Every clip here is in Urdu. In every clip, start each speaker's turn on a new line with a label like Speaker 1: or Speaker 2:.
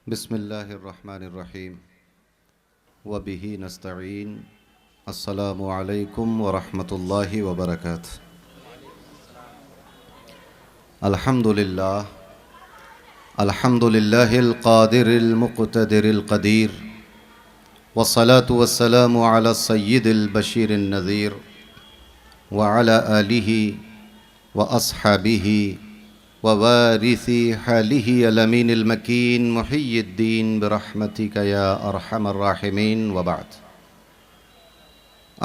Speaker 1: بسم اللہ الرحمن الرحیم وبہ نستعین السلام علیکم ورحمۃ اللہ وبرکاتہ الحمد للہ القادر المقتدر القدیر والصلاة والسلام علی السید البشیر النذیر وعلی آلہ واصحابہ ووارث حاله الامین المکین محی الدین برحمتک یا ارحم الراحمین وبعد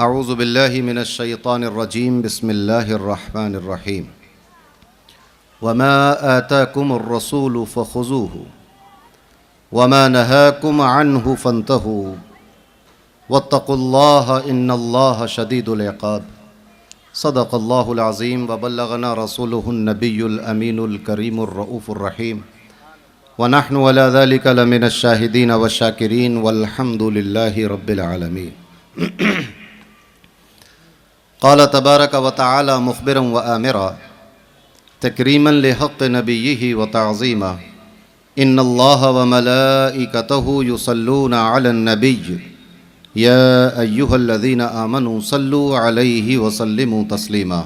Speaker 1: اعوذ باللہ من الشیطان الرجیم بسم اللہ الرحمن الرحیم وما آتاکم الرسول فخذوه وما نهاکم عنہ فانتہوا واتقوا اللہ ان اللہ شدید العقاب صدق اللہ العظیم وبلغنا رسولہ النبی الامین الکریم الرؤوف الرحیم ونحن على ذلك لمن الشاہدین والشاکرین والحمد للہ رب العالمین قال تبارک وتعالی مخبرا وآمرا تکریما لحق نبیہ وتعظیما ان اللہ وملائکتہ یصلون علی النبی یا ایہا الذین آمنوا صلوا علیہ وسلموا تسلیما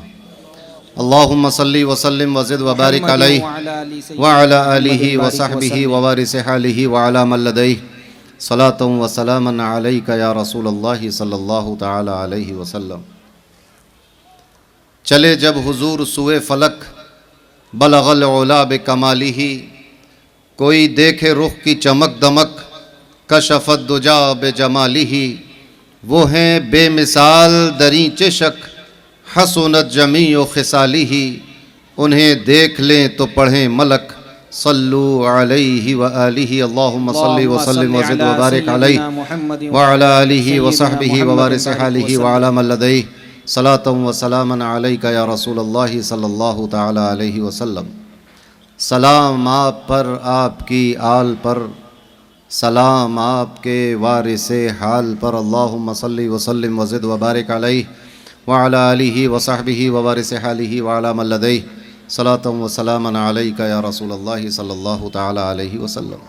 Speaker 1: اللہم صلی وسلم وزد وبارک علیہ وعلی آلہ وصحبہ ووارث حالہ وعلی من لدیہ صلاة وسلاما علیک یا رسول اللہ صلی اللہ تعالی علیہ وسلم چلے جب حضور سوئے فلک بلغ العلا بکمالہ کوئی دیکھے رخ کی چمک دمک کشف الدجا بجمالہ وہ ہیں بے مثال دریں چشک حسنت جمیع خصالہ انہیں دیکھ لیں تو پڑھیں ملک صلو علیہ وآلہ اللہم صلی وسلم وزد وبارک علیہ وعلی آلہ وصحبہ ووارث حالہ وعلی من لدیہ صلاة وسلاما علیک یا رسول اللہ صلی اللہ تعالی علیہ وسلم سلام آپ پر آپ کی آل پر سلام آپ کے وارث حال پر اللہم صلی وسلم وزد وبارک علیہ وعلی آلہ وصحبہ ووارث حالہ وعلی من لدیہ صلاة وسلاما علیک یا رسول اللہ صلی اللہ تعالی علیہ وسلم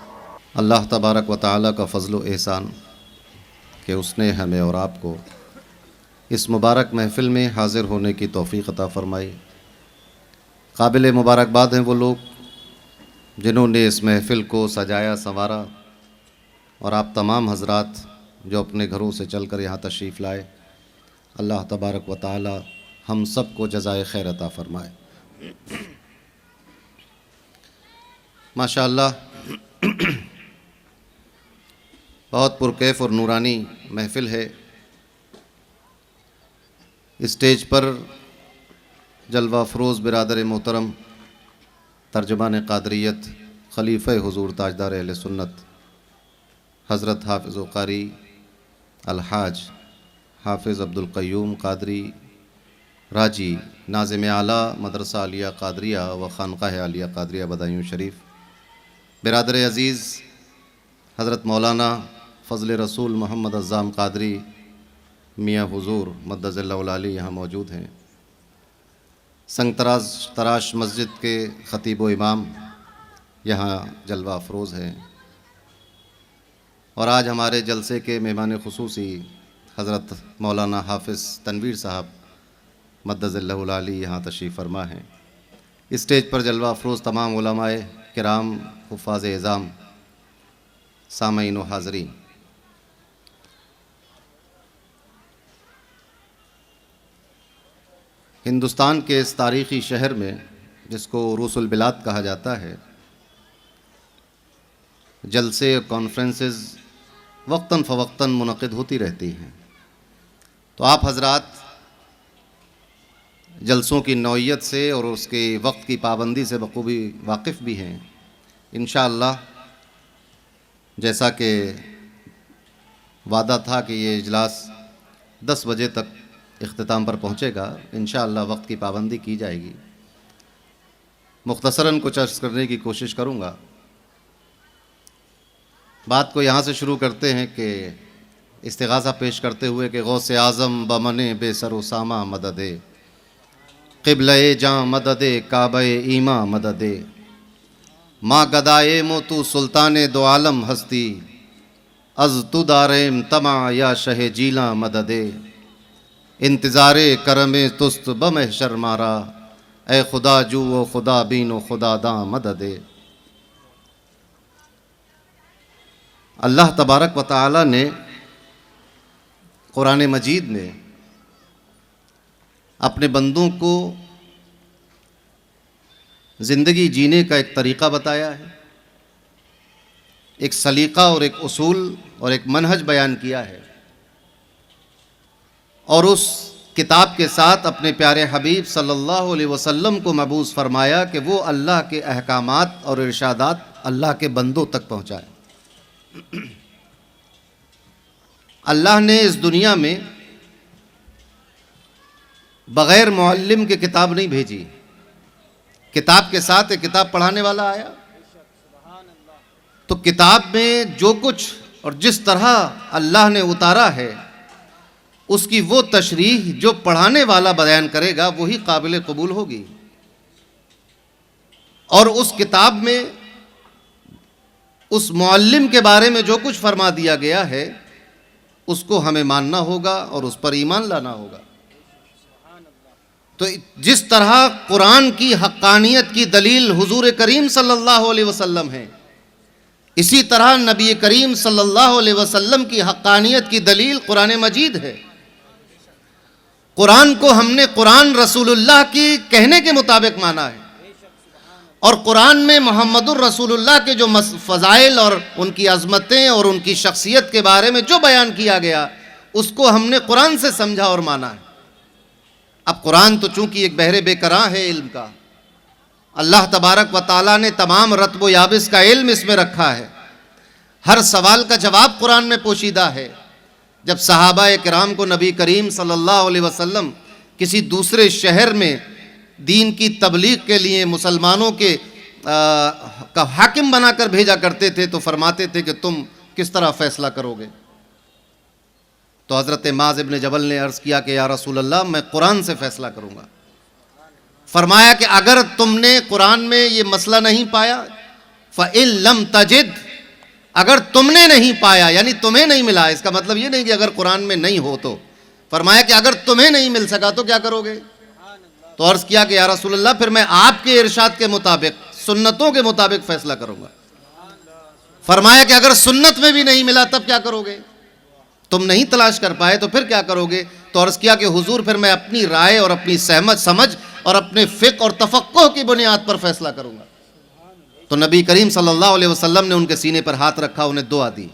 Speaker 1: اللہ تبارک و تعالی کا فضل و احسان کہ اس نے ہمیں اور آپ کو اس مبارک محفل میں حاضر ہونے کی توفیق عطا فرمائی۔ قابل مبارکباد ہیں وہ لوگ جنہوں نے اس محفل کو سجایا سنوارا اور آپ تمام حضرات جو اپنے گھروں سے چل کر یہاں تشریف لائے۔ اللہ تبارک و تعالی ہم سب کو جزائے خیر عطا فرمائے۔ ماشاءاللہ بہت پرکیف اور نورانی محفل ہے۔ اسٹیج پر جلوہ افروز برادر محترم ترجمان قادریت خلیفہ حضور تاجدار اہل سنت حضرت حافظ و قاری الحاج حافظ عبدالقیوم قادری راجی ناظم اعلیٰ مدرسہ عالیہ قادریہ و خانقاہ عالیہ قادریہ بدایوں شریف، برادر عزیز حضرت مولانا فضل رسول محمد عزام قادری میاں حضور مدظ اللہ العالی یہاں موجود ہیں، سنگ تراش مسجد کے خطیب و امام یہاں جلوہ افروز ہیں، اور آج ہمارے جلسے کے مہمان خصوصی حضرت مولانا حافظ تنویر صاحب مدظ اللہ العالی یہاں تشریف فرما ہیں۔ اسٹیج پر جلوہ افروز تمام علماء کرام، حفاظ اعظام، سامعین و حاضرین، ہندوستان کے اس تاریخی شہر میں جس کو عروس البلاد کہا جاتا ہے، جلسے کانفرنسز وقتاً فوقتاً منعقد ہوتی رہتی ہیں، تو آپ حضرات جلسوں کی نوعیت سے اور اس کے وقت کی پابندی سے بخوبی واقف بھی ہیں۔ انشاءاللہ جیسا کہ وعدہ تھا کہ یہ اجلاس 10 بجے تک اختتام پر پہنچے گا، انشاءاللہ وقت کی پابندی کی جائے گی۔ مختصراً کچھ عرض کرنے کی کوشش کروں گا۔ بات کو یہاں سے شروع کرتے ہیں کہ استغاثہ پیش کرتے ہوئے کہ غوث اعظم بمن بے سر و سامہ مدد، قبلہ جاں مدد، کعبہ ایماں مدد، ماں گدائے مو تو سلطان دو عالم ہستی، از تو داریم تما یا شہ جیلاں مددے، انتظار کرم تست بمحشر مارا، اے خدا جو و خدا بین و خدا داں مددے۔ اللہ تبارک و تعالی نے قرآن مجید میں اپنے بندوں کو زندگی جینے کا ایک طریقہ بتایا ہے، ایک سلیقہ اور ایک اصول اور ایک منہج بیان کیا ہے، اور اس کتاب کے ساتھ اپنے پیارے حبیب صلی اللہ علیہ وسلم کو مبعوث فرمایا کہ وہ اللہ کے احکامات اور ارشادات اللہ کے بندوں تک پہنچائے۔ اللہ نے اس دنیا میں بغیر معلم کے کتاب نہیں بھیجی، کتاب کے ساتھ ایک کتاب پڑھانے والا آیا، تو کتاب میں جو کچھ اور جس طرح اللہ نے اتارا ہے اس کی وہ تشریح جو پڑھانے والا بیان کرے گا وہی قابل قبول ہوگی، اور اس کتاب میں اس معلم کے بارے میں جو کچھ فرما دیا گیا ہے اس کو ہمیں ماننا ہوگا اور اس پر ایمان لانا ہوگا۔ تو جس طرح قرآن کی حقانیت کی دلیل حضور کریم صلی اللہ علیہ وسلم ہے، اسی طرح نبی کریم صلی اللہ علیہ وسلم کی حقانیت کی دلیل قرآن مجید ہے۔ قرآن کو ہم نے قرآن رسول اللہ کی کہنے کے مطابق مانا ہے، اور قرآن میں محمد الرسول اللہ کے جو فضائل اور ان کی عظمتیں اور ان کی شخصیت کے بارے میں جو بیان کیا گیا اس کو ہم نے قرآن سے سمجھا اور مانا ہے۔ اب قرآن تو چونکہ ایک بحر بے کراں ہے علم کا، اللہ تبارک و تعالیٰ نے تمام رتب و یابس کا علم اس میں رکھا ہے، ہر سوال کا جواب قرآن میں پوشیدہ ہے۔ جب صحابہ کرام کو نبی کریم صلی اللہ علیہ وسلم کسی دوسرے شہر میں دین کی تبلیغ کے لیے مسلمانوں کے کا حاکم بنا کر بھیجا کرتے تھے تو فرماتے تھے کہ تم کس طرح فیصلہ کرو گے؟ تو حضرت معاذ ابن جبل نے عرض کیا کہ یا رسول اللہ میں قرآن سے فیصلہ کروں گا۔ فرمایا کہ اگر تم نے قرآن میں یہ مسئلہ نہیں پایا فَإِن لَمْ تَجِدْ، اگر تم نے نہیں پایا یعنی تمہیں نہیں ملا، اس کا مطلب یہ نہیں کہ اگر قرآن میں نہیں ہو تو، فرمایا کہ اگر تمہیں نہیں مل سکا تو کیا کرو گے؟ تو عرض کیا کہ یا رسول اللہ پھر میں آپ کے ارشاد کے مطابق سنتوں کے مطابق فیصلہ کروں گا۔ فرمایا کہ اگر سنت میں بھی نہیں ملا تب کیا کرو گے؟ تم نہیں تلاش کر پائے تو پھر کیا کرو گے؟ تو عرض کیا کہ حضور پھر میں اپنی رائے اور اپنی سمجھ اور اپنے فقہ اور تفقہ کی بنیاد پر فیصلہ کروں گا۔ تو نبی کریم صلی اللہ علیہ وسلم نے ان کے سینے پر ہاتھ رکھا، انہیں دعا دی۔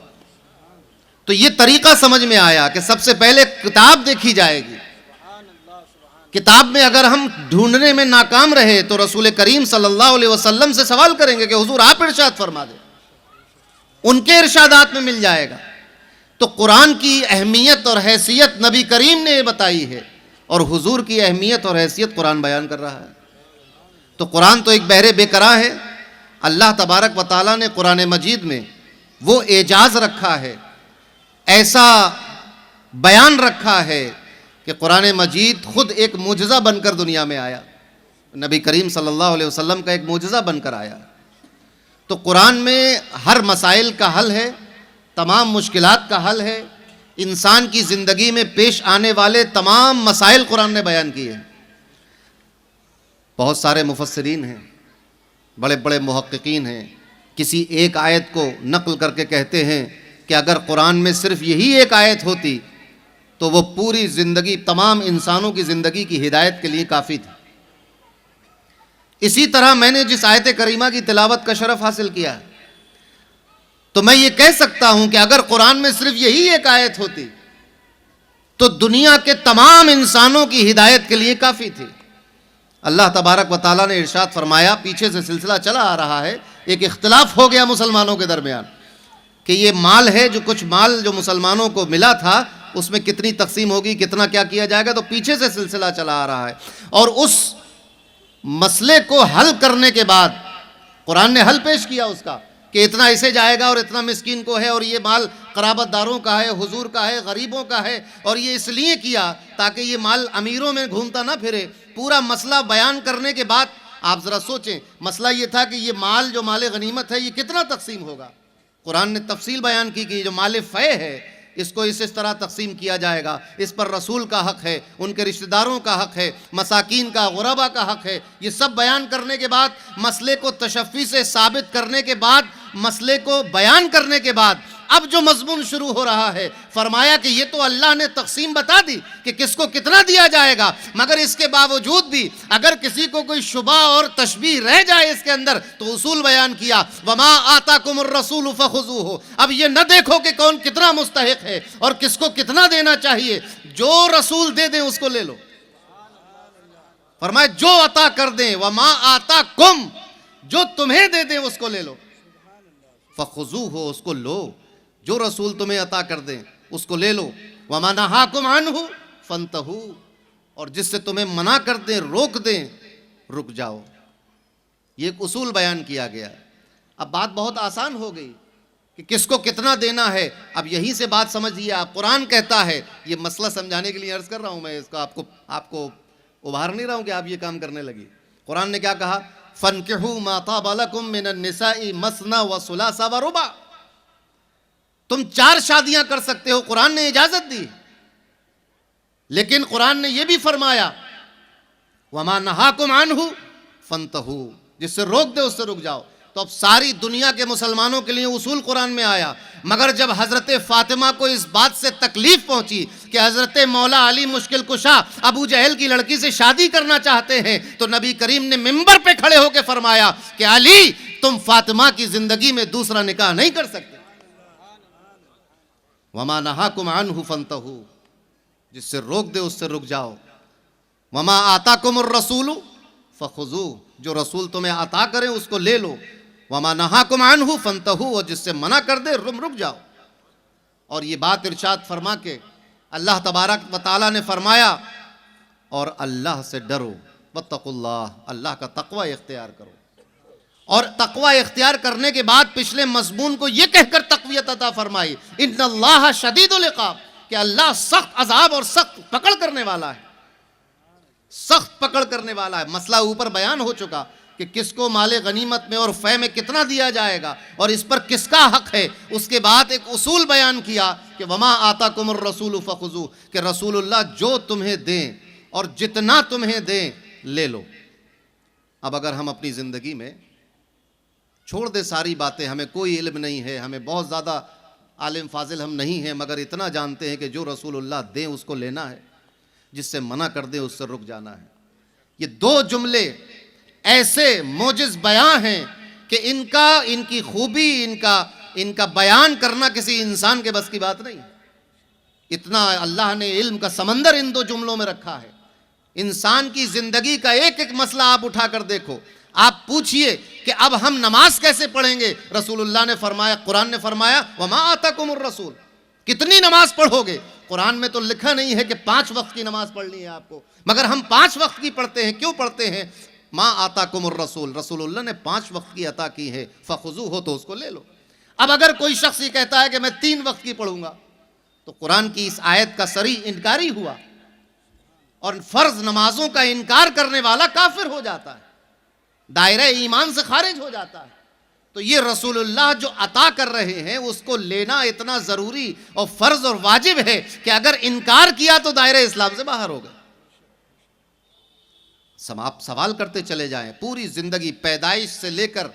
Speaker 1: تو یہ طریقہ سمجھ میں آیا کہ سب سے پہلے کتاب دیکھی جائے گی، کتاب میں اگر ہم ڈھونڈنے میں ناکام رہے تو رسول کریم صلی اللہ علیہ وسلم سے سوال کریں گے کہ حضور آپ ارشاد فرما دیں، ان کے ارشادات میں مل جائے گا۔ تو قرآن کی اہمیت اور حیثیت نبی کریم نے بتائی ہے، اور حضور کی اہمیت اور حیثیت قرآن بیان کر رہا ہے۔ تو قرآن تو ایک بحر بے کراں ہے۔ اللہ تبارک و تعالیٰ نے قرآن مجید میں وہ اعجاز رکھا ہے، ایسا بیان رکھا ہے کہ قرآن مجید خود ایک معجزہ بن کر دنیا میں آیا، نبی کریم صلی اللہ علیہ وسلم کا ایک معجزہ بن کر آیا۔ تو قرآن میں ہر مسائل کا حل ہے، تمام مشکلات کا حل ہے، انسان کی زندگی میں پیش آنے والے تمام مسائل قرآن نے بیان کیے ہیں۔ بہت سارے مفسرین ہیں، بڑے بڑے محققین ہیں، کسی ایک آیت کو نقل کر کے کہتے ہیں کہ اگر قرآن میں صرف یہی ایک آیت ہوتی تو وہ پوری زندگی، تمام انسانوں کی زندگی کی ہدایت کے لیے کافی تھی۔ اسی طرح میں نے جس آیت کریمہ کی تلاوت کا شرف حاصل کیا ہے، تو میں یہ کہہ سکتا ہوں کہ اگر قرآن میں صرف یہی ایک آیت ہوتی تو دنیا کے تمام انسانوں کی ہدایت کے لیے کافی تھی۔ اللہ تبارک و تعالیٰ نے ارشاد فرمایا، پیچھے سے سلسلہ چلا آ رہا ہے، ایک اختلاف ہو گیا مسلمانوں کے درمیان کہ یہ مال ہے، جو کچھ مال جو مسلمانوں کو ملا تھا اس میں کتنی تقسیم ہوگی، کتنا کیا کیا جائے گا، تو پیچھے سے سلسلہ چلا آ رہا ہے۔ اور اس مسئلے کو حل کرنے کے بعد قرآن نے حل پیش کیا اس کا کہ اتنا اسے جائے گا اور اتنا مسکین کو ہے، اور یہ مال قرابت داروں کا ہے، حضور کا ہے، غریبوں کا ہے، اور یہ اس لیے کیا تاکہ یہ مال امیروں میں گھومتا نہ پھرے۔ پورا مسئلہ بیان کرنے کے بعد آپ ذرا سوچیں، مسئلہ یہ تھا کہ یہ مال جو مال غنیمت ہے یہ کتنا تقسیم ہوگا. قرآن نے تفصیل بیان کی کہ یہ جو مال فے ہے اس کو اس طرح تقسیم کیا جائے گا، اس پر رسول کا حق ہے، ان کے رشتہ داروں کا حق ہے، مساکین کا، غربا کا حق ہے. یہ سب بیان کرنے کے بعد، مسئلے کو تشفی سے ثابت کرنے کے بعد، مسئلے کو بیان کرنے کے بعد اب جو مضمون شروع ہو رہا ہے، فرمایا کہ یہ تو اللہ نے تقسیم بتا دی کہ کس کو کتنا دیا جائے گا، مگر اس کے باوجود بھی اگر کسی کو کوئی شبہ اور تشبیہ رہ جائے اس کے اندر تو اصول بیان کیا، وما آتاکم الرسول فخذوہ. اب یہ نہ دیکھو کہ کون کتنا مستحق ہے اور کس کو کتنا دینا چاہیے، جو رسول دے دیں اس کو لے لو. فرمایا جو عطا کر دیں، وما آتاکم، جو تمہیں دے دیں اس کو لے لو، فخذوہ، اس کو لو، جو رسول تمہیں عطا کر دیں اس کو لے لو. وَمَا نَهَاكُمْ عَنْهُ فَانْتَهُوا، اور جس سے تمہیں منع کر دیں، روک دیں، رک جاؤ. یہ ایک اصول بیان کیا گیا. اب بات بہت آسان ہو گئی کہ کس کو کتنا دینا ہے. اب یہیں سے بات سمجھیے آپ، قرآن کہتا ہے، یہ مسئلہ سمجھانے کے لیے عرض کر رہا ہوں میں، اس کا آپ کو ابھار نہیں رہا ہوں کہ آپ یہ کام کرنے لگی. قرآن نے کیا کہا؟ فَانْكِحُوا مَا طَابَ لَكُم مِّنَ النِّسَاءِ مَثْنَىٰ وَثُلَاثَ وَرُبَاعَ. تم 4 شادیاں کر سکتے ہو، قرآن نے اجازت دی. لیکن قرآن نے یہ بھی فرمایا وَمَا نَهَاكُمْ عَنْهُ فَانْتَهُوا، جس سے روک دے اس سے رک جاؤ. تو اب ساری دنیا کے مسلمانوں کے لیے اصول قرآن میں آیا. مگر جب حضرت فاطمہ کو اس بات سے تکلیف پہنچی کہ حضرت مولا علی مشکل کشا ابو جہل کی لڑکی سے شادی کرنا چاہتے ہیں، تو نبی کریم نے منبر پہ کھڑے ہو کے فرمایا کہ علی، تم فاطمہ کی زندگی میں دوسرا نکاح نہیں کر سکتے. وَمَا نَهَاكُمْ عَنْهُ فَانْتَهُوا، جس سے روک دے اس سے رک جاؤ. وَمَا آتَاكُمُ الرَّسُولُ فَخُذُوهُ، جو رسول تمہیں عطا کریں اس کو لے لو. وَمَا نَهَاكُمْ عَنْهُ فَانْتَهُوا، اور جس سے منع کر دے رک جاؤ. اور یہ بات ارشاد فرما کے اللہ تبارک و تعالیٰ نے فرمایا اور اللہ سے ڈرو، واتقوا اللہ، اللہ کا تقوی اختیار کرو. اور تقوی اختیار کرنے کے بعد پچھلے مضمون کو یہ کہہ کر تقویت عطا فرمائی، ان اللہ شدید العقاب، کہ اللہ سخت عذاب اور سخت پکڑ کرنے والا ہے، سخت پکڑ کرنے والا ہے. مسئلہ اوپر بیان ہو چکا کہ کس کو مال غنیمت میں اور فے میں کتنا دیا جائے گا اور اس پر کس کا حق ہے. اس کے بعد ایک اصول بیان کیا کہ وما آتاکم الرسول فخذوہ، کہ رسول اللہ جو تمہیں دیں اور جتنا تمہیں دیں لے لو. اب اگر ہم اپنی زندگی میں چھوڑ دے ساری باتیں، ہمیں کوئی علم نہیں ہے، ہمیں بہت زیادہ عالم فاضل ہم نہیں ہیں، مگر اتنا جانتے ہیں کہ جو رسول اللہ دیں اس کو لینا ہے، جس سے منع کر دیں اس سے رک جانا ہے. یہ 2 جملے ایسے موجز بیان ہیں کہ ان کی خوبی، ان کا بیان کرنا کسی انسان کے بس کی بات نہیں. اتنا اللہ نے علم کا سمندر ان 2 جملوں میں رکھا ہے. انسان کی زندگی کا ایک ایک مسئلہ آپ اٹھا کر دیکھو. آپ پوچھئے کہ اب ہم نماز کیسے پڑھیں گے؟ رسول اللہ نے فرمایا، قرآن نے فرمایا وَمَا آتَاكُمُ الرَّسُولُ، کتنی نماز پڑھو گے؟ قرآن میں تو لکھا نہیں ہے کہ 5 وقت کی نماز پڑھنی ہے آپ کو، مگر ہم 5 وقت کی پڑھتے ہیں. کیوں پڑھتے ہیں؟ مَا آتَاكُمُ الرَّسُولُ، رسول اللہ نے 5 وقت کی عطا کی ہے، فَخُذُوهُ، تو اس کو لے لو. اب اگر کوئی شخص یہ کہتا ہے کہ میں 3 وقت کی پڑھوں گا، تو قرآن کی اس آیت کا صریح انکاری ہوا، اور فرض نمازوں کا انکار کرنے والا کافر ہو جاتا ہے، دائرہ ایمان سے خارج ہو جاتا ہے. تو یہ رسول اللہ جو عطا کر رہے ہیں اس کو لینا اتنا ضروری اور فرض اور واجب ہے کہ اگر انکار کیا تو دائرہ اسلام سے باہر ہو گئے. آپ سوال کرتے چلے جائیں، پوری زندگی پیدائش سے لے کر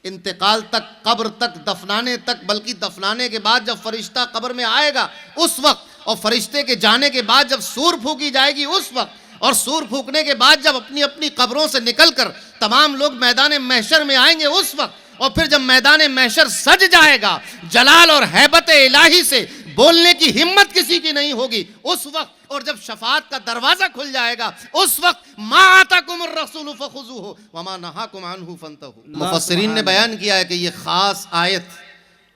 Speaker 1: انتقال تک، قبر تک، دفنانے تک، بلکہ دفنانے کے بعد جب فرشتہ قبر میں آئے گا اس وقت، اور فرشتے کے جانے کے بعد جب سور پھونکی جائے گی اس وقت، اور سور پھونکنے کے بعد جب اپنی اپنی قبروں سے نکل کر تمام لوگ میدان محشر میں آئیں گے اس وقت، اور پھر جب میدان محشر سج جائے گا جلال اور ہیبت الہی سے بولنے کی ہمت کسی کی نہیں ہوگی اس وقت، اور جب شفاعت کا دروازہ کھل جائے گا اس وقت ما آتاکم الرسول فخذوہ وما نہاکم عنہ فانتہوا. مفسرین نے بیان کیا ہے کہ یہ خاص آیت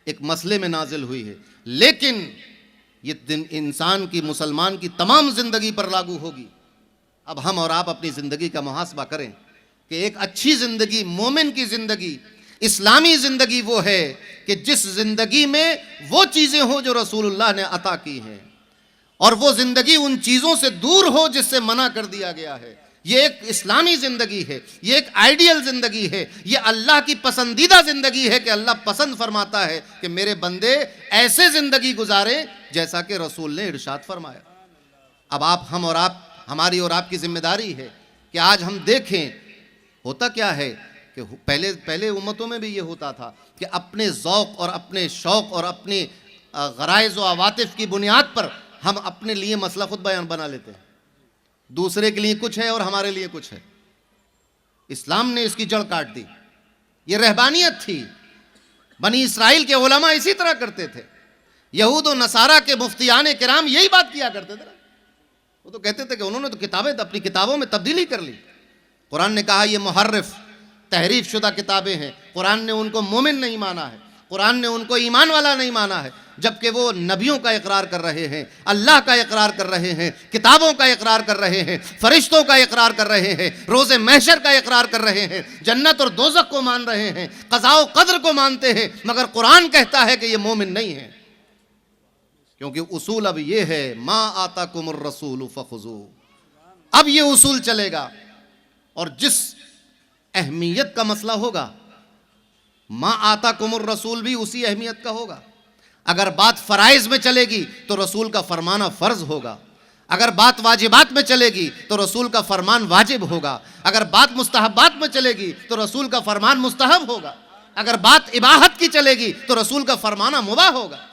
Speaker 1: ایک مسئلے میں نازل ہوئی ہے، لیکن یہ دن انسان کی، مسلمان کی تمام زندگی پر لاگو ہوگی. اب ہم اور آپ اپنی زندگی کا محاسبہ کریں کہ ایک اچھی زندگی، مومن کی زندگی، اسلامی زندگی وہ ہے کہ جس زندگی میں وہ چیزیں ہوں جو رسول اللہ نے عطا کی ہیں، اور وہ زندگی ان چیزوں سے دور ہو جس سے منع کر دیا گیا ہے. یہ ایک اسلامی زندگی ہے، یہ ایک آئیڈیل زندگی ہے، یہ اللہ کی پسندیدہ زندگی ہے کہ اللہ پسند فرماتا ہے کہ میرے بندے ایسے زندگی گزاریں جیسا کہ رسول نے ارشاد فرمایا۔ اب ہماری اور آپ کی ذمہ داری ہے کہ آج ہم دیکھیں ہوتا کیا ہے کہ پہلے امتوں میں بھی یہ ہوتا تھا کہ اپنے ذوق اور اپنے شوق اور اپنے غرائز و عواطف کی بنیاد پر ہم اپنے لیے مسئلہ خود بیان بنا لیتے ہیں، دوسرے کے لیے کچھ ہے اور ہمارے لیے کچھ ہے۔ اسلام نے اس کی جڑ کاٹ دی، یہ رہبانیت تھی۔ بنی اسرائیل کے علماء اسی طرح کرتے تھے، یہود و نصارہ کے مفتیان کرام یہی بات کیا کرتے تھے۔ وہ تو کہتے تھے کہ انہوں نے تو کتابیں اپنی کتابوں میں تبدیلی کر لی۔ قرآن نے کہا یہ محرف تحریف شدہ کتابیں ہیں، قرآن نے ان کو مومن نہیں مانا ہے، قرآن نے ان کو ایمان والا نہیں مانا ہے، جبکہ وہ نبیوں کا اقرار کر رہے ہیں، اللہ کا اقرار کر رہے ہیں، کتابوں کا اقرار کر رہے ہیں، فرشتوں کا اقرار کر رہے ہیں، روز محشر کا اقرار کر رہے ہیں، جنت اور دوزخ کو مان رہے ہیں، قضاء و قدر کو مانتے ہیں، مگر قرآن کہتا ہے کہ یہ مومن نہیں ہے۔ کیونکہ اصول اب یہ ہے ما آتاکم الرسول فخذوہ، اب یہ اصول چلے گا، اور جس اہمیت کا مسئلہ ہوگا ما آتاکم الرسول بھی اسی اہمیت کا ہوگا۔ اگر بات فرائض میں چلے گی تو رسول کا فرمانا فرض ہوگا، اگر بات واجبات میں چلے گی تو رسول کا فرمان واجب ہوگا، اگر بات مستحبات میں چلے گی تو رسول کا فرمان مستحب ہوگا، اگر بات اباحت کی چلے گی تو رسول کا فرمانا مباح ہوگا۔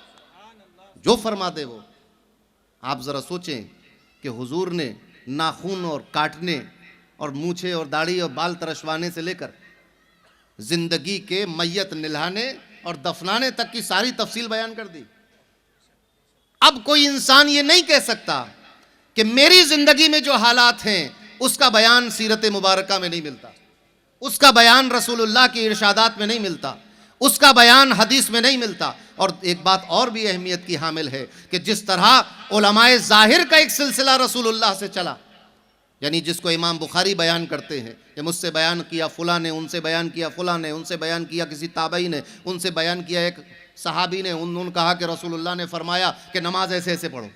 Speaker 1: جو فرما دے وہ۔ آپ ذرا سوچیں کہ حضور نے ناخن اور کاٹنے اور مونچھے اور داڑھی اور بال ترشوانے سے لے کر زندگی کے میت نلہانے اور دفنانے تک کی ساری تفصیل بیان کر دی۔ اب کوئی انسان یہ نہیں کہہ سکتا کہ میری زندگی میں جو حالات ہیں اس کا بیان سیرت مبارکہ میں نہیں ملتا، اس کا بیان رسول اللہ کی ارشادات میں نہیں ملتا، اس کا بیان حدیث میں نہیں ملتا۔ اور ایک بات اور بھی اہمیت کی حامل ہے کہ جس طرح علماء ظاہر کا ایک سلسلہ رسول اللہ سے چلا، یعنی جس کو امام بخاری بیان کرتے ہیں کہ مجھ سے بیان کیا فلاں نے، ان سے بیان کیا فلاں نے، ان سے بیان کیا کسی تابعی نے، ان سے بیان کیا ایک صحابی نے، انہوں نے کہا کہ رسول اللہ نے فرمایا کہ نماز ایسے ایسے پڑھو۔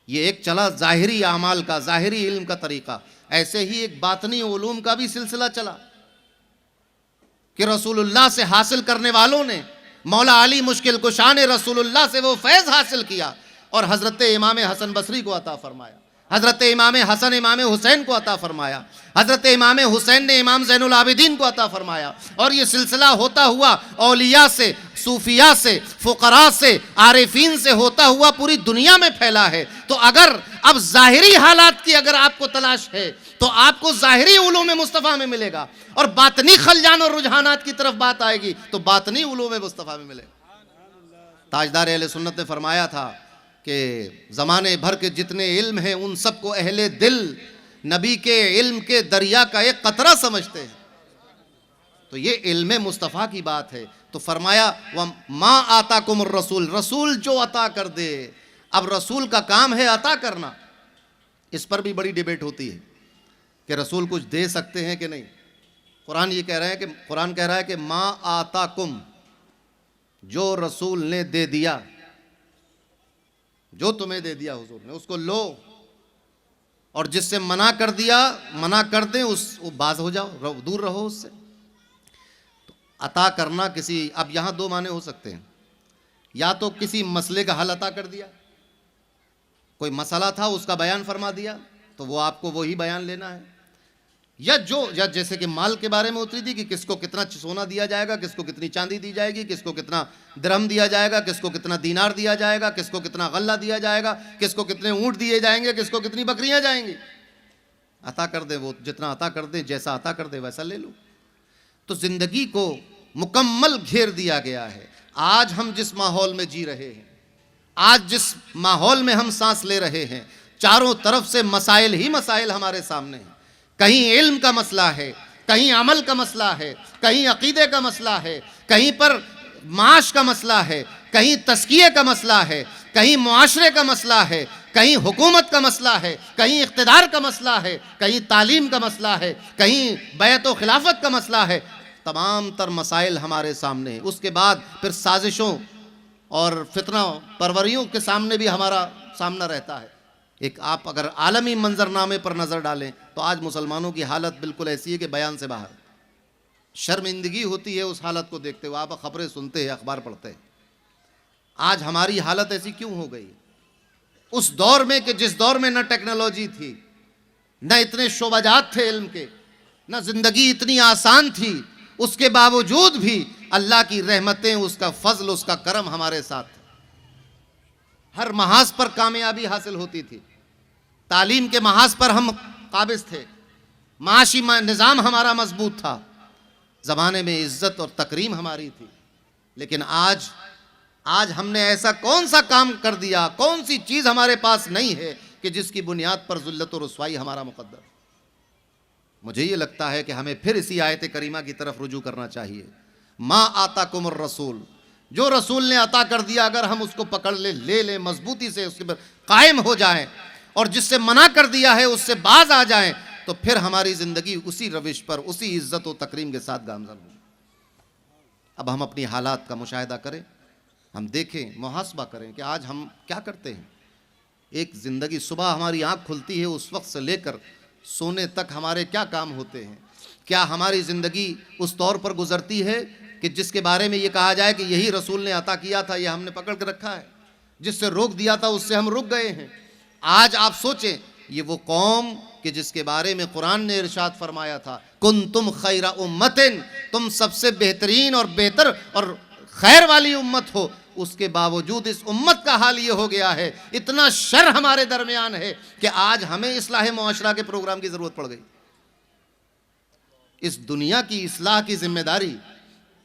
Speaker 1: یہ ایک چلا ظاہری اعمال کا، ظاہری علم کا طریقہ۔ ایسے ہی ایک باطنی علوم کا بھی سلسلہ چلا کہ رسول اللہ سے حاصل کرنے والوں نے، مولا علی مشکل کشا نے رسول اللہ سے وہ فیض حاصل کیا اور حضرت امام حسن بصری کو عطا فرمایا، حضرت امام حسن امام حسین کو عطا فرمایا، حضرت امام حسین نے امام زین العابدین کو عطا فرمایا، اور یہ سلسلہ ہوتا ہوا اولیاء سے، صوفیاء سے، فقراء سے، عارفین سے ہوتا ہوا پوری دنیا میں پھیلا ہے۔ تو اگر اب ظاہری حالات کی اگر آپ کو تلاش ہے تو آپ کو ظاہری علوم مصطفیٰ میں ملے گا، اور باطنی خلجان اور رجحانات کی طرف بات آئے گی تو باطنی علوم مصطفیٰ میں ملے گا۔ تاجدار اہل سنت نے فرمایا تھا کہ زمانے بھر کے جتنے علم ہیں ان سب کو اہل دل نبی کے علم کے دریا کا ایک قطرہ سمجھتے ہیں۔ تو یہ علم مصطفیٰ کی بات ہے۔ تو فرمایا وَمَا آتَاكُمُ الرَّسُولُ، رسول جو عطا کر دے۔ اب رسول کا کام ہے عطا کرنا۔ اس پر بھی بڑی ڈیبیٹ ہوتی ہے کہ رسول کچھ دے سکتے ہیں کہ نہیں۔ قرآن یہ کہہ رہا ہے کہ قرآن کہہ رہا ہے کہ ما آتاکم، جو رسول نے دے دیا، جو تمہیں دے دیا حضور نے اس کو لو، اور جس سے منع کر دیا منع کر دیں، اس باز ہو جاؤ، دور رہو اس سے۔ تو عطا کرنا کسی، اب یہاں دو معنی ہو سکتے ہیں، یا تو کسی مسئلے کا حل عطا کر دیا، کوئی مسئلہ تھا اس کا بیان فرما دیا تو وہ آپ کو وہی بیان لینا ہے، یا جیسے کہ مال کے بارے میں اتری تھی کہ کس کو کتنا سونا دیا جائے گا، کس کو کتنی چاندی دی جائے گی، کس کو کتنا درہم دیا جائے گا، کس کو کتنا دینار دیا جائے گا، کس کو کتنا غلہ دیا جائے گا، کس کو کتنے اونٹ دیے جائیں گے، کس کو کتنی بکریاں جائیں گی۔ عطا کر دے، وہ جتنا عطا کر دے، جیسا عطا کر دے ویسا لے لو۔ تو زندگی کو مکمل گھیر دیا گیا ہے۔ آج ہم جس ماحول میں جی رہے ہیں، آج جس ماحول میں ہم سانس لے رہے ہیں، چاروں طرف سے مسائل ہی مسائل ہمارے سامنے ہیں۔ کہیں علم کا مسئلہ ہے، کہیں عمل کا مسئلہ ہے، کہیں عقیدے کا مسئلہ ہے، کہیں پر معاش کا مسئلہ ہے، کہیں تزکیے کا مسئلہ ہے، کہیں معاشرے کا مسئلہ ہے، کہیں حکومت کا مسئلہ ہے، کہیں اقتدار کا مسئلہ ہے، کہیں تعلیم کا مسئلہ ہے، کہیں بیعت و خلافت کا مسئلہ ہے۔ تمام تر مسائل ہمارے سامنے ہیں۔ اس کے بعد پھر سازشوں اور فتنہ پروریوں کے سامنے بھی ہمارا سامنا رہتا ہے ایک آپ اگر عالمی منظرنامے پر نظر ڈالیں تو آج مسلمانوں کی حالت بالکل ایسی ہے کہ بیان سے باہر. شرمندگی ہوتی ہے اس حالت کو دیکھتے ہوئے. آپ خبریں سنتے ہیں، اخبار پڑھتے ہیں. آج ہماری حالت ایسی کیوں ہو گئی؟ اس دور میں کہ جس دور میں نہ ٹیکنالوجی تھی، نہ اتنے شعبجات تھے علم کے، نہ زندگی اتنی آسان تھی، اس کے باوجود بھی اللہ کی رحمتیں، اس کا فضل، اس کا کرم ہمارے ساتھ. ہر محاذ پر کامیابی حاصل ہوتی تھی. تعلیم کے محاذ پر ہم قابض تھے، معاشی نظام ہمارا مضبوط تھا، زمانے میں عزت اور تکریم ہماری تھی. لیکن آج ہم نے ایسا کون سا کام کر دیا، کون سی چیز ہمارے پاس نہیں ہے کہ جس کی بنیاد پر ذلت و رسوائی ہمارا مقدر. مجھے یہ لگتا ہے کہ ہمیں پھر اسی آیت کریمہ کی طرف رجوع کرنا چاہیے. ما آتاکم الرسول، جو رسول نے عطا کر دیا اگر ہم اس کو پکڑ لے لیں مضبوطی سے، اس کے پر قائم ہو جائیں، اور جس سے منع کر دیا ہے اس سے باز آ جائیں، تو پھر ہماری زندگی اسی روش پر، اسی عزت و تکریم کے ساتھ گامزن ہوگی. اب ہم اپنی حالات کا مشاہدہ کریں، ہم دیکھیں، محاسبہ کریں کہ آج ہم کیا کرتے ہیں. ایک زندگی، صبح ہماری آنکھ کھلتی ہے اس وقت سے لے کر سونے تک ہمارے کیا کام ہوتے ہیں. کیا ہماری زندگی اس طور پر گزرتی ہے کہ جس کے بارے میں یہ کہا جائے کہ یہی رسول نے عطا کیا تھا، یہ ہم نے پکڑ کے رکھا ہے، جس سے روک دیا تھا اس سے ہم رک گئے ہیں. آج آپ سوچیں، یہ وہ قوم کہ جس کے بارے میں قرآن نے ارشاد فرمایا تھا کنتم خیر امت، تم سب سے بہترین اور بہتر اور خیر والی امت ہو، اس کے باوجود اس امت کا حال یہ ہو گیا ہے، اتنا شر ہمارے درمیان ہے کہ آج ہمیں اصلاح معاشرہ کے پروگرام کی ضرورت پڑ گئی. اس دنیا کی اصلاح کی ذمہ داری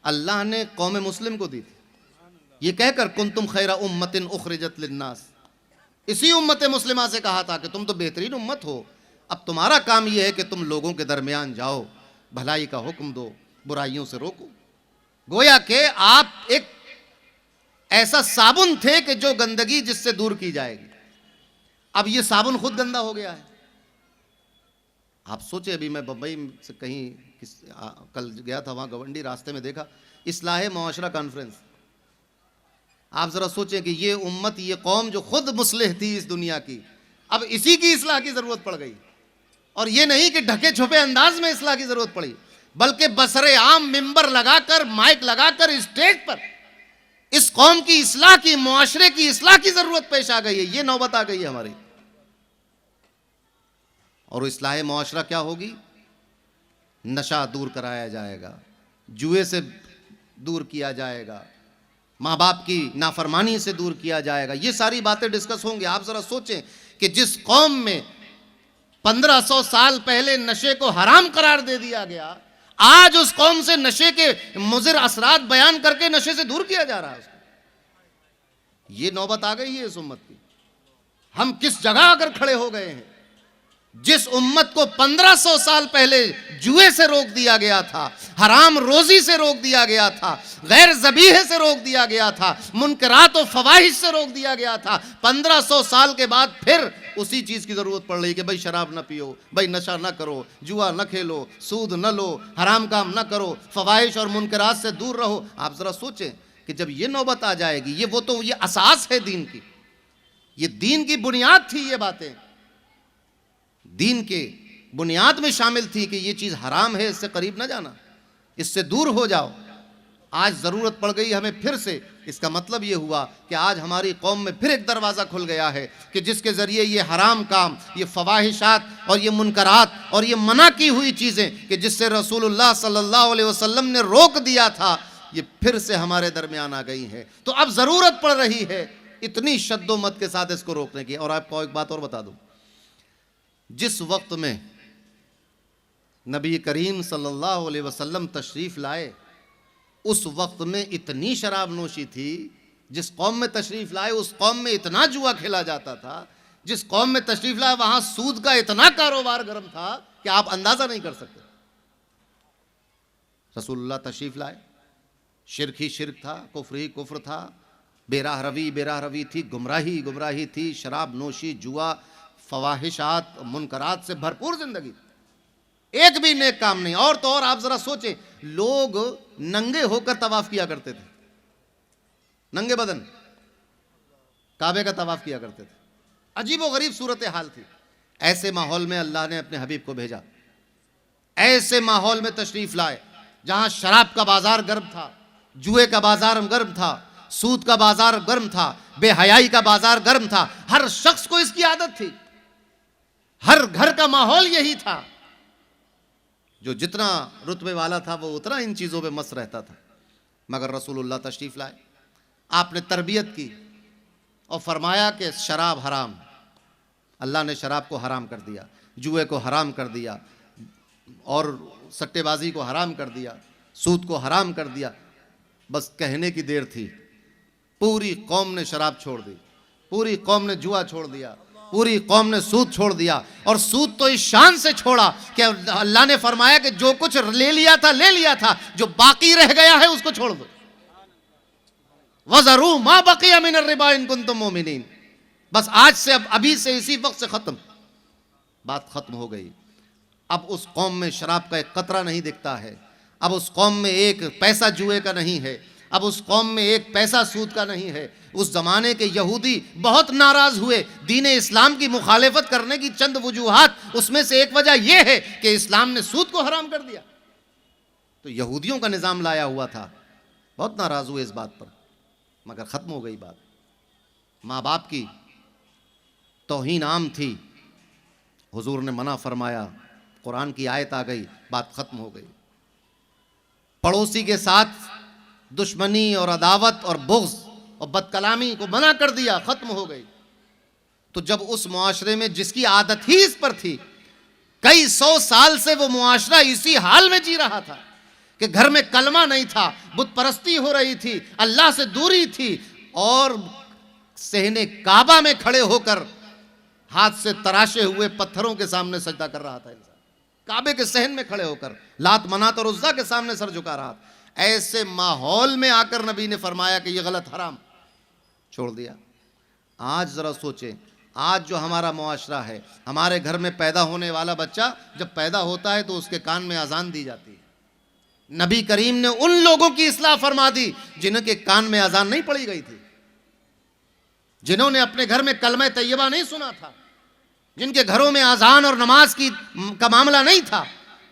Speaker 1: اللہ نے قوم مسلم کو دی تھی، یہ کہہ کر کنتم خیر امت اخرجت للناس. اسی امت مسلمہ سے کہا تھا کہ تم تو بہترین امت ہو، اب تمہارا کام یہ ہے کہ تم لوگوں کے درمیان جاؤ، بھلائی کا حکم دو، برائیوں سے روکو. گویا کہ آپ ایک ایسا صابن تھے کہ جو گندگی جس سے دور کی جائے گی. اب یہ صابن خود گندا ہو گیا ہے. آپ سوچیں، ابھی میں بمبئی سے کہیں کل گیا تھا، وہاں گونڈی راستے میں دیکھا اصلاح معاشرہ کانفرنس. آپ ذرا سوچیں کہ یہ امت، یہ قوم جو خود مصلح تھی اس دنیا کی، اب اسی کی اصلاح کی ضرورت پڑ گئی. اور یہ نہیں کہ ڈھکے چھپے انداز میں اصلاح کی ضرورت پڑی، بلکہ بسر عام ممبر لگا کر، مائک لگا کر اسٹیج پر اس قوم کی اصلاح کی، معاشرے کی اصلاح کی ضرورت پیش آ گئی ہے. یہ نوبت آ گئی ہے ہماری. اور اصلاح معاشرہ کیا ہوگی؟ نشہ دور کرایا جائے گا، جوئے سے دور کیا جائے گا، ماں باپ کی نافرمانی سے دور کیا جائے گا. یہ ساری باتیں ڈسکس ہوں گی. آپ ذرا سوچیں کہ جس قوم میں 1500 سال پہلے نشے کو حرام قرار دے دیا گیا، آج اس قوم سے نشے کے مضر اثرات بیان کر کے نشے سے دور کیا جا رہا ہے. یہ نوبت آ گئی ہے اس امت کی. ہم کس جگہ اگر کھڑے ہو گئے ہیں؟ جس امت کو 1500 سال پہلے جوئے سے روک دیا گیا تھا، حرام روزی سے روک دیا گیا تھا، غیر ذبیحہ سے روک دیا گیا تھا، منکرات و فواحش سے روک دیا گیا تھا، 1500 سال کے بعد پھر اسی چیز کی ضرورت پڑ رہی کہ بھائی شراب نہ پیو، بھائی نشہ نہ کرو، جوا نہ کھیلو، سود نہ لو، حرام کام نہ کرو، فواحش اور منکرات سے دور رہو. آپ ذرا سوچیں کہ جب یہ نوبت آ جائے گی، یہ اساس ہے دین کی، یہ دین کی بنیاد تھی. یہ باتیں دین کے بنیاد میں شامل تھی کہ یہ چیز حرام ہے، اس سے قریب نہ جانا، اس سے دور ہو جاؤ. آج ضرورت پڑ گئی ہمیں پھر سے. اس کا مطلب یہ ہوا کہ آج ہماری قوم میں پھر ایک دروازہ کھل گیا ہے کہ جس کے ذریعے یہ حرام کام، یہ فواحشات اور یہ منکرات اور یہ منع کی ہوئی چیزیں کہ جس سے رسول اللہ صلی اللہ علیہ وسلم نے روک دیا تھا، یہ پھر سے ہمارے درمیان آ گئی ہیں. تو اب ضرورت پڑ رہی ہے اتنی شد و مت کے ساتھ اس کو روکنے کی. اور آپ کو ایک بات اور بتا دوں، جس وقت میں نبی کریم صلی اللہ علیہ وسلم تشریف لائے، اس وقت میں اتنی شراب نوشی تھی. جس قوم میں تشریف لائے اس قوم میں اتنا جوا کھیلا جاتا تھا. جس قوم میں تشریف لائے وہاں سود کا اتنا کاروبار گرم تھا کہ آپ اندازہ نہیں کر سکتے. رسول اللہ تشریف لائے، شرک ہی شرک تھا، کفر ہی کفر تھا، بے راہ روی تھی، گمراہی تھی، شراب نوشی، جوا، فواحشات، منکرات سے بھرپور زندگی. ایک بھی نیک کام نہیں. اور تو اور آپ ذرا سوچیں، لوگ ننگے ہو کر طواف کیا کرتے تھے، ننگے بدن کعبے کا طواف کیا کرتے تھے. عجیب و غریب صورتحال تھی. ایسے ماحول میں اللہ نے اپنے حبیب کو بھیجا, ایسے ماحول میں تشریف لائے جہاں شراب کا بازار گرم تھا, جوئے کا بازار گرم تھا, سود کا بازار گرم تھا, بے حیائی کا بازار گرم تھا. ہر شخص کو اس کی عادت تھی, ہر گھر کا ماحول یہی تھا. جو جتنا رتبے والا تھا وہ اتنا ان چیزوں پہ مست رہتا تھا. مگر رسول اللہ تشریف لائے, آپ نے تربیت کی اور فرمایا کہ شراب حرام. اللہ نے شراب کو حرام کر دیا, جوئے کو حرام کر دیا, اور سٹے بازی کو حرام کر دیا, سود کو حرام کر دیا. بس کہنے کی دیر تھی, پوری قوم نے شراب چھوڑ دی, پوری قوم نے جوا چھوڑ دیا, پوری قوم نے سود چھوڑ دیا. اور سود تو اس شان سے چھوڑا کہ اللہ نے فرمایا کہ جو کچھ لے لیا تھا لے لیا تھا, جو باقی رہ گیا ہے اس کو چھوڑ دو. وَذَرُوا مَا بَقِيَ مِنَ الرِّبَا إِن كُنتُم مُؤْمِنِينَ. بس آج سے, ابھی سے, اسی وقت سے ختم, بات ختم ہو گئی. اب اس قوم میں شراب کا ایک قطرہ نہیں دکھتا ہے, اب اس قوم میں ایک پیسہ جوئے کا نہیں ہے, اب اس قوم میں ایک پیسہ سود کا نہیں ہے. اس زمانے کے یہودی بہت ناراض ہوئے. دین اسلام کی مخالفت کرنے کی چند وجوہات, اس میں سے ایک وجہ یہ ہے کہ اسلام نے سود کو حرام کر دیا. تو یہودیوں کا نظام لایا ہوا تھا, بہت ناراض ہوئے اس بات پر, مگر ختم ہو گئی بات. ماں باپ کی توہین عام تھی, حضور نے منع فرمایا, قرآن کی آیت آ گئی, بات ختم ہو گئی. پڑوسی کے ساتھ دشمنی اور عداوت اور بغض اور بد کلامی کو منع کر دیا, ختم ہو گئی. تو جب اس معاشرے میں جس کی عادت ہی اس پر تھی, کئی 100 سال سے وہ معاشرہ اسی حال میں جی رہا تھا کہ گھر میں کلمہ نہیں تھا, بت پرستی ہو رہی تھی, اللہ سے دوری تھی, اور صحن کعبہ میں کھڑے ہو کر ہاتھ سے تراشے ہوئے پتھروں کے سامنے سجدہ کر رہا تھا انسان, کعبے کے صحن میں کھڑے ہو کر لات منات اور عزا کے سامنے سر جھکا رہا تھا. ایسے ماحول میں آ کر نبی نے فرمایا کہ یہ غلط, حرام, چھوڑ دیا. آج ذرا سوچیں, آج جو ہمارا معاشرہ ہے, ہمارے گھر میں پیدا ہونے والا بچہ جب پیدا ہوتا ہے تو اس کے کان میں اذان دی جاتی ہے. نبی کریم نے ان لوگوں کی اصلاح فرما دی جنہوں کے کان میں اذان نہیں پڑی گئی تھی, جنہوں نے اپنے گھر میں کلمہ طیبہ نہیں سنا تھا, جن کے گھروں میں اذان اور نماز کا معاملہ نہیں تھا,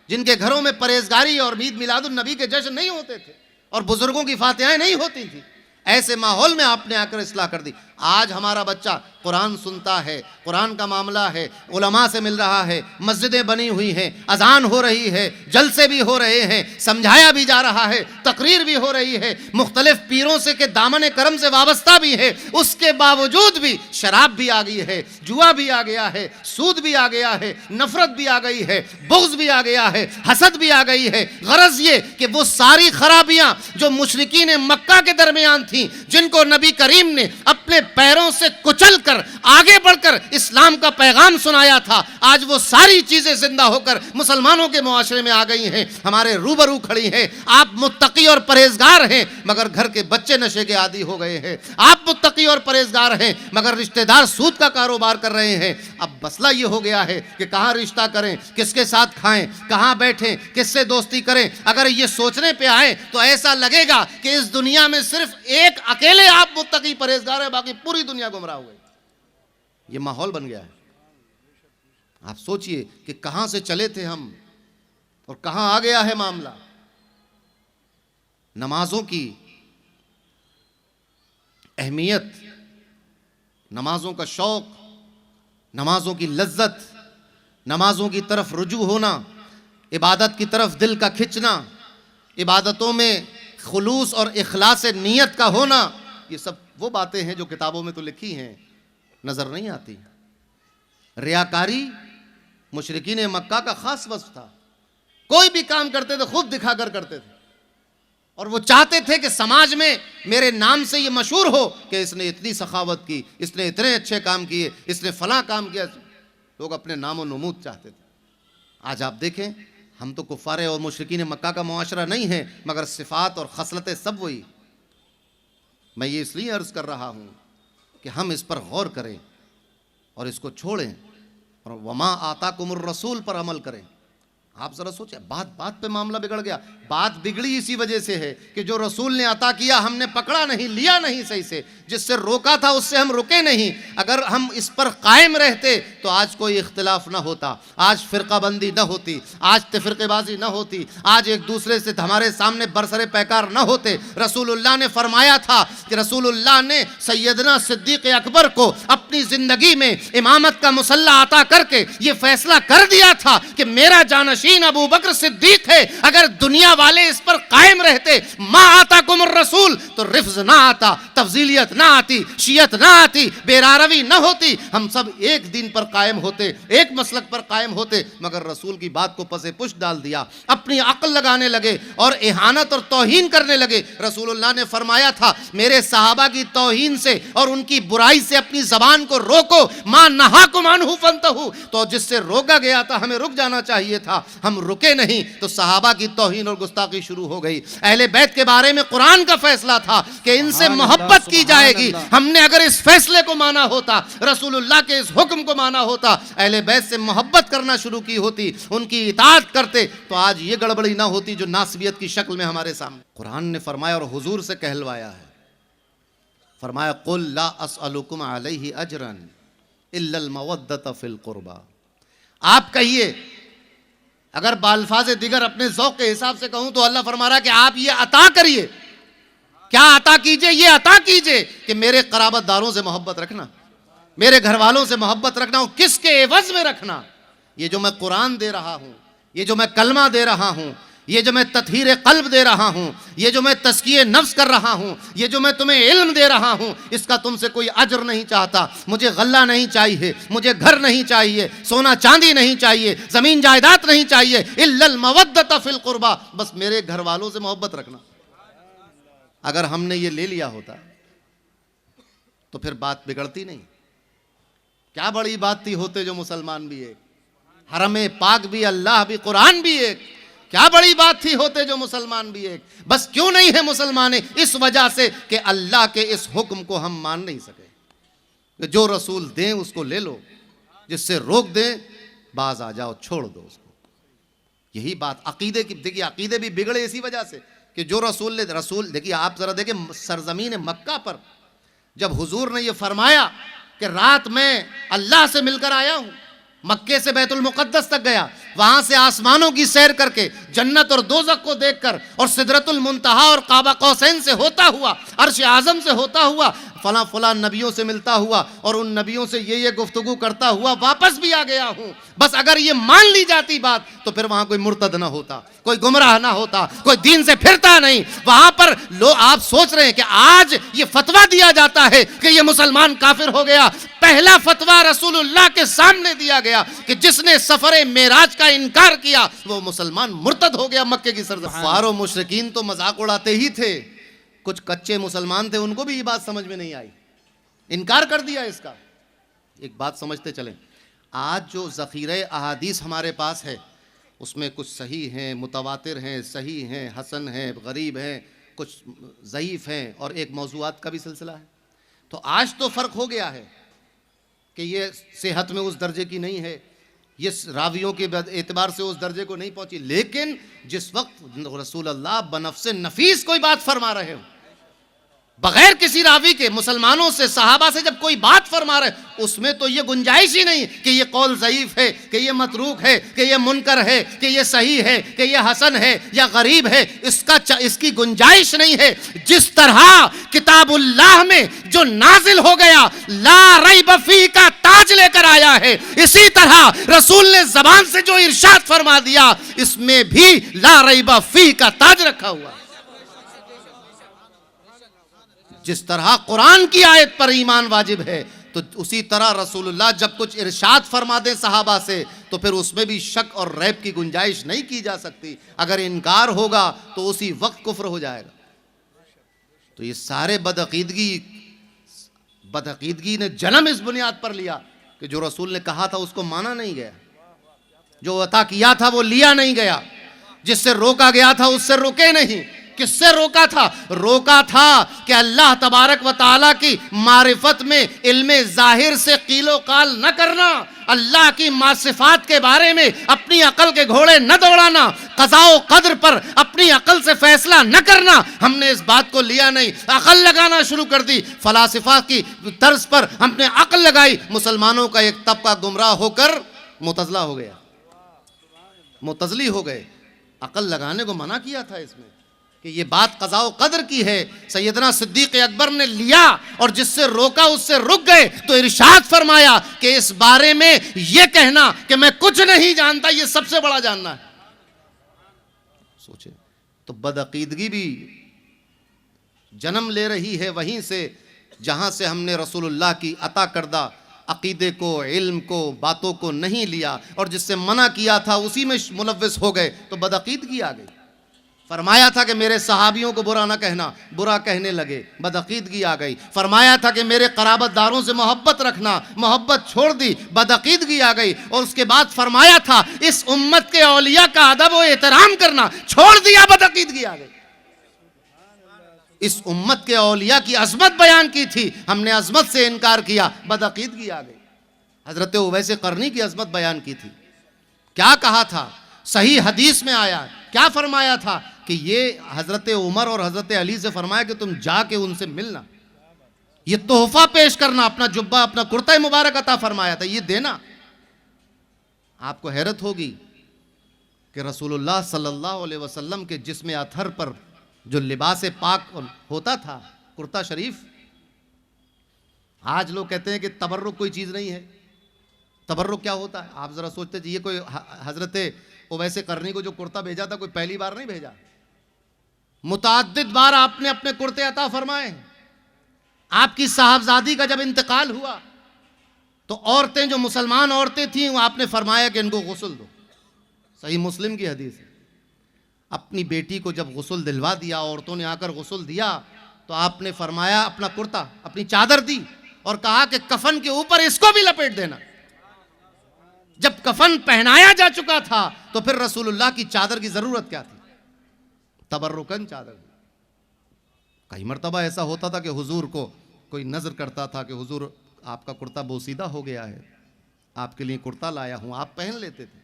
Speaker 1: جن کے گھروں میں پرہیزگاری اور عید میلاد النبی کے جشن نہیں ہوتے تھے اور بزرگوں کی فاتحائیں نہیں ہوتی تھی. ایسے ماحول میں آپ نے آ کر اصلاح کر دی. آج ہمارا بچہ قرآن سنتا ہے, قرآن کا معاملہ ہے, علماء سے مل رہا ہے, مسجدیں بنی ہوئی ہیں, اذان ہو رہی ہے, جلسے بھی ہو رہے ہیں, سمجھایا بھی جا رہا ہے, تقریر بھی ہو رہی ہے, مختلف پیروں سے کہ دامن کرم سے وابستہ بھی ہے. اس کے باوجود بھی شراب بھی آ گئی ہے, جوا بھی آ گیا ہے, سود بھی آ گیا ہے, نفرت بھی آ گئی ہے, بغض بھی آ گیا ہے, حسد بھی آ گئی ہے. غرض یہ کہ وہ ساری خرابیاں جو مشرکین مکہ کے درمیان تھیں, جن کو نبی کریم نے اپنے پیروں سے کچل کر آگے بڑھ کر اسلام کا پیغام سنایا تھا, آج وہ ساری چیزیں زندہ ہو کر مسلمانوں کے معاشرے میں آ گئی ہیں, ہمارے روبرو کھڑی ہیں. آپ متقی اور پرہیزگار ہیں مگر گھر کے بچے نشے کے عادی ہو گئے ہیں. آپ متقی اور پرہیزگار ہیں مگر رشتہ دار سود کا کاروبار کر رہے ہیں. اب مسئلہ یہ ہو گیا ہے کہ کہاں رشتہ کریں, کس کے ساتھ کھائیں, کہاں بیٹھیں, کس سے دوستی کریں. اگر یہ سوچنے پہ آئے تو ایسا لگے گا کہ اس دنیا میں صرف ایک اکیلے آپ متقی پرہیزگار ہیں, باقی پوری دنیا گمراہ ہوئی. یہ ماحول بن گیا ہے. آپ سوچئے کہ کہاں سے چلے تھے ہم اور کہاں آ گیا ہے معاملہ. نمازوں کی اہمیت, نمازوں کا شوق, نمازوں کی لذت, نمازوں کی طرف رجوع ہونا, عبادت کی طرف دل کا کھنچنا, عبادتوں میں خلوص اور اخلاص نیت کا ہونا, یہ سب وہ باتیں ہیں جو کتابوں میں تو لکھی ہیں, نظر نہیں آتی. ریاکاری مشرکین مکہ کا خاص وصف تھا. کوئی بھی کام کرتے تھے خود دکھا کر کرتے تھے, اور وہ چاہتے تھے کہ سماج میں میرے نام سے یہ مشہور ہو کہ اس نے اتنی سخاوت کی, اس نے اتنے اچھے کام کیے, اس نے فلاں کام کیا. لوگ اپنے نام و نمود چاہتے تھے. آج آپ دیکھیں, ہم تو کفار اور مشرکین مکہ کا معاشرہ نہیں ہے مگر صفات اور خصلتیں سب وہی. میں یہ اس لیے عرض کر رہا ہوں کہ ہم اس پر غور کریں اور اس کو چھوڑیں, اور وما آتاکم الرسول پر عمل کریں. آپ ذرا سوچیں، بات بات پہ معاملہ بگڑ گیا. بات بگڑی اسی وجہ سے ہے کہ جو رسول نے عطا کیا ہم نے پکڑا نہیں، لیا نہیں صحیح سے. جس سے روکا تھا اس سے ہم رکے نہیں. اگر ہم اس پر قائم رہتے تو آج کوئی اختلاف نہ ہوتا، آج فرقہ بندی نہ ہوتی، آج تفرقے بازی نہ ہوتی، آج ایک دوسرے سے ہمارے سامنے برسر پیکار نہ ہوتے. رسول اللہ نے فرمایا تھا کہ رسول اللہ نے سیدنا صدیق اکبر کو اپنی زندگی میں امامت کا مسلح عطا کر کے یہ فیصلہ کر دیا تھا کہ میرا جانشین ابو بکر صدیق ہے. اگر دنیا والے اس پر قائم رہتے، ما آتاکم الرسول، تو رفض نہ آتا، تفضیلیت نہ آتی، شیعت نہ آتی، بیراروی نہ ہوتی. ہم سب ایک دین پر قائم ہوتے، ایک مسلک پر قائم ہوتے. مگر رسول کی بات کو پسے پش ڈال دیا، اپنی عقل لگانے لگے اور اہانت اور توہین کرنے لگے. رسول اللہ نے فرمایا تھا میرے صحابہ کی توہین سے اور ان کی برائی سے اپنی زبان کو روکو. ما نہاکم عنہ فانتہوا، تو جس سے روکا گیا تھا ہمیں رک جانا چاہیے تھا، ہم رکے نہیں تو صحابہ کی توہین اور گستاخی شروع ہو گئی. اہل بیت کے بارے میں قرآن کا فیصلہ تھا کہ ان سے محبت کی جائے گی. ہم نے اگر اس فیصلے کو مانا ہوتا، رسول اللہ کے اس حکم کو مانا ہوتا، اہل بیت سے محبت کرنا شروع کی ہوتی، ان کی اطاعت کرتے، تو آج یہ گڑبڑی نہ ہوتی جو ناسبیت کی شکل میں ہمارے سامنے. قرآن نے فرمایا اور حضور سے کہلوایا ہے، فرمایا قل لا اسألکم علیہ اجرا الا المودۃ فی القربى. آپ کہیے، اگر بالفاظ دیگر اپنے ذوق کے حساب سے کہوں تو اللہ فرما رہا ہے کہ آپ یہ عطا کریے. کیا عطا کیجئے؟ یہ عطا کیجئے کہ میرے قرابت داروں سے محبت رکھنا، میرے گھر والوں سے محبت رکھنا. کس کے عوض میں رکھنا؟ یہ جو میں قرآن دے رہا ہوں، یہ جو میں کلمہ دے رہا ہوں، یہ جو میں تطہیر قلب دے رہا ہوں، یہ جو میں تزکیہ نفس کر رہا ہوں، یہ جو میں تمہیں علم دے رہا ہوں، اس کا تم سے کوئی اجر نہیں چاہتا. مجھے غلہ نہیں چاہیے، مجھے گھر نہیں چاہیے، سونا چاندی نہیں چاہیے، زمین جائیداد نہیں چاہیے. الا المودۃ فی القربى، بس میرے گھر والوں سے محبت رکھنا. اگر ہم نے یہ لے لیا ہوتا تو پھر بات بگڑتی نہیں. کیا بڑی بات تھی، ہوتے جو مسلمان بھی ایک، حرم پاک بھی، اللہ بھی، قرآن بھی ایک. کیا بڑی بات تھی، ہوتے جو مسلمان بھی ایک. بس کیوں نہیں ہے مسلمان؟ اس وجہ سے کہ اللہ کے اس حکم کو ہم مان نہیں سکے. جو رسول دیں اس کو لے لو، جس سے روک دیں باز آ جاؤ، چھوڑ دو اس کو. یہی بات عقیدے کی. دیکھیے عقیدے بھی بگڑے اسی وجہ سے کہ جو رسول دیکھیے آپ ذرا دیکھیں سرزمین مکہ پر جب حضور نے یہ فرمایا کہ رات میں اللہ سے مل کر آیا ہوں، مکے سے بیت المقدس تک گیا، وہاں سے آسمانوں کی سیر کر کے جنت اور دوزخ کو دیکھ کر اور سدرۃ المنتہا اور قاب قوسین سے ہوتا ہوا، عرش اعظم سے ہوتا ہوا، فلاں فلاں نبیوں سے ملتا ہوا اور ان نبیوں سے یہ گفتگو کرتا ہوا واپس بھی آ گیا ہوں. بس اگر یہ مان لی جاتی بات تو پھر وہاں کوئی مرتد نہ ہوتا، کوئی گمراہ نہ ہوتا، کوئی دین سے پھرتا نہیں. وہاں پر آپ سوچ رہے ہیں کہ آج یہ فتویٰ دیا جاتا ہے کہ یہ مسلمان کافر ہو گیا. پہلا فتویٰ رسول اللہ کے سامنے دیا گیا کہ جس نے سفر معراج کا انکار کیا وہ مسلمان مرتد ہو گیا. مکے کی سرزمین. کفار و مشرکین تو مذاق اڑاتے ہی تھے، کچھ کچے مسلمان تھے، ان کو بھی یہ بات سمجھ میں نہیں آئی، انکار کر دیا اس کا. ایک بات سمجھتے چلیں، آج جو ذخیرہ احادیث ہمارے پاس ہے اس میں کچھ صحیح ہیں، متواتر ہیں، صحیح ہیں، حسن ہیں، غریب ہیں، کچھ ضعیف ہیں، اور ایک موضوعات کا بھی سلسلہ ہے. تو آج تو فرق ہو گیا ہے کہ یہ صحت میں اس درجے کی نہیں ہے، یہ راویوں کے اعتبار سے اس درجے کو نہیں پہنچی. لیکن جس وقت رسول اللہ بنفس نفیس کوئی بات فرما رہے ہو، بغیر کسی راوی کے، مسلمانوں سے، صحابہ سے جب کوئی بات فرما رہے، اس میں تو یہ گنجائش ہی نہیں کہ یہ قول ضعیف ہے، کہ یہ متروک ہے، کہ یہ منکر ہے، کہ یہ صحیح ہے، کہ یہ حسن ہے یا غریب ہے. اس کی گنجائش نہیں ہے. جس طرح کتاب اللہ میں جو نازل ہو گیا لا ریب فیہ کا تاج لے کر آیا ہے، اسی طرح رسول نے زبان سے جو ارشاد فرما دیا اس میں بھی لا ریب فیہ کا تاج رکھا ہوا. جس طرح قرآن کی آیت پر ایمان واجب ہے تو اسی طرح رسول اللہ جب کچھ ارشاد فرما دے صحابہ سے تو پھر اس میں بھی شک اور ریب کی گنجائش نہیں کی جا سکتی. اگر انکار ہوگا تو اسی وقت کفر ہو جائے گا. تو یہ سارے بدعقیدگی نے جنم اس بنیاد پر لیا کہ جو رسول نے کہا تھا اس کو مانا نہیں گیا، جو عطا کیا تھا وہ لیا نہیں گیا، جس سے روکا گیا تھا اس سے رکے نہیں. کس سے روکا تھا؟ روکا تھا کہ اللہ تبارک و تعالیٰ کی معرفت میں علم ظاہر سے قیل و قال نہ کرنا، اللہ کی صفات کے بارے میں اپنی عقل کے گھوڑے نہ دوڑانا، قضاء و قدر پر اپنی عقل سے فیصلہ نہ کرنا، ہم نے اس بات کو لیا نہیں، عقل لگانا شروع کر دی، فلاسفہ کی طرز پر ہم نے عقل لگائی، مسلمانوں کا ایک طبقہ گمراہ ہو کر معتزلہ ہو گیا، معتزلی ہو گئے۔ عقل لگانے کو منع کیا تھا اس میں کہ یہ بات قضاء و قدر کی ہے، سیدنا صدیق اکبر نے لیا اور جس سے روکا اس سے رک گئے، تو ارشاد فرمایا کہ اس بارے میں یہ کہنا کہ میں کچھ نہیں جانتا یہ سب سے بڑا جاننا ہے۔ سوچے تو بدعقیدگی بھی جنم لے رہی ہے وہیں سے جہاں سے ہم نے رسول اللہ کی عطا کردہ عقیدے کو، علم کو، باتوں کو نہیں لیا، اور جس سے منع کیا تھا اسی میں ملوث ہو گئے تو بدعقیدگی آ گئی۔ فرمایا تھا کہ میرے صحابیوں کو برا نہ کہنا، برا کہنے لگے، بدعقیدگی آ گئی۔ فرمایا تھا کہ میرے قرابت داروں سے محبت رکھنا، محبت چھوڑ دی، بدعقیدگی آ گئی۔ اور اس کے بعد فرمایا تھا اس امت کے اولیاء کا ادب و احترام کرنا، چھوڑ دیا، بدعقیدگی آ گئی۔ اس امت کے اولیاء کی عظمت بیان کی تھی، ہم نے عظمت سے انکار کیا، بدعقیدگی آ گئی۔ حضرت اویس قرنی کی عظمت بیان کی تھی، کیا کہا تھا؟ صحیح حدیث میں آیا، کیا فرمایا تھا کہ یہ حضرت عمر اور حضرت علی سے فرمایا کہ تم جا کے ان سے ملنا، یہ تحفہ پیش کرنا، اپنا جبہ، اپنا کرتہ مبارک عطا فرمایا تھا، یہ دینا۔ آپ کو حیرت ہوگی کہ رسول اللہ صلی اللہ علیہ وسلم کے جسم اطہر پر جو لباس پاک ہوتا تھا، کرتا شریف، آج لوگ کہتے ہیں کہ تبرک کوئی چیز نہیں ہے۔ تبرک کیا ہوتا ہے؟ آپ ذرا سوچتے یہ کوئی حضرت اویس قرنی کو جو کرتا بھیجا تھا کوئی پہلی بار نہیں بھیجا، متعدد بار آپ نے اپنے کرتے عطا فرمائے۔ آپ کی صاحبزادی کا جب انتقال ہوا تو عورتیں، جو مسلمان عورتیں تھیں، وہ آپ نے فرمایا کہ ان کو غسل دو، صحیح مسلم کی حدیث ہے۔ اپنی بیٹی کو جب غسل دلوا دیا، عورتوں نے آ کر غسل دیا، تو آپ نے فرمایا اپنا کرتا، اپنی چادر دی اور کہا کہ کفن کے اوپر اس کو بھی لپیٹ دینا۔ جب کفن پہنایا جا چکا تھا تو پھر رسول اللہ کی چادر کی ضرورت کیا تھی؟ تبرکن چادر دی۔ کئی مرتبہ ایسا ہوتا تھا کہ حضور کو کوئی نظر کرتا تھا کہ حضور آپ کا کرتا بوسیدہ ہو گیا ہے، آپ کے لیے کرتا لایا ہوں، آپ پہن لیتے تھے۔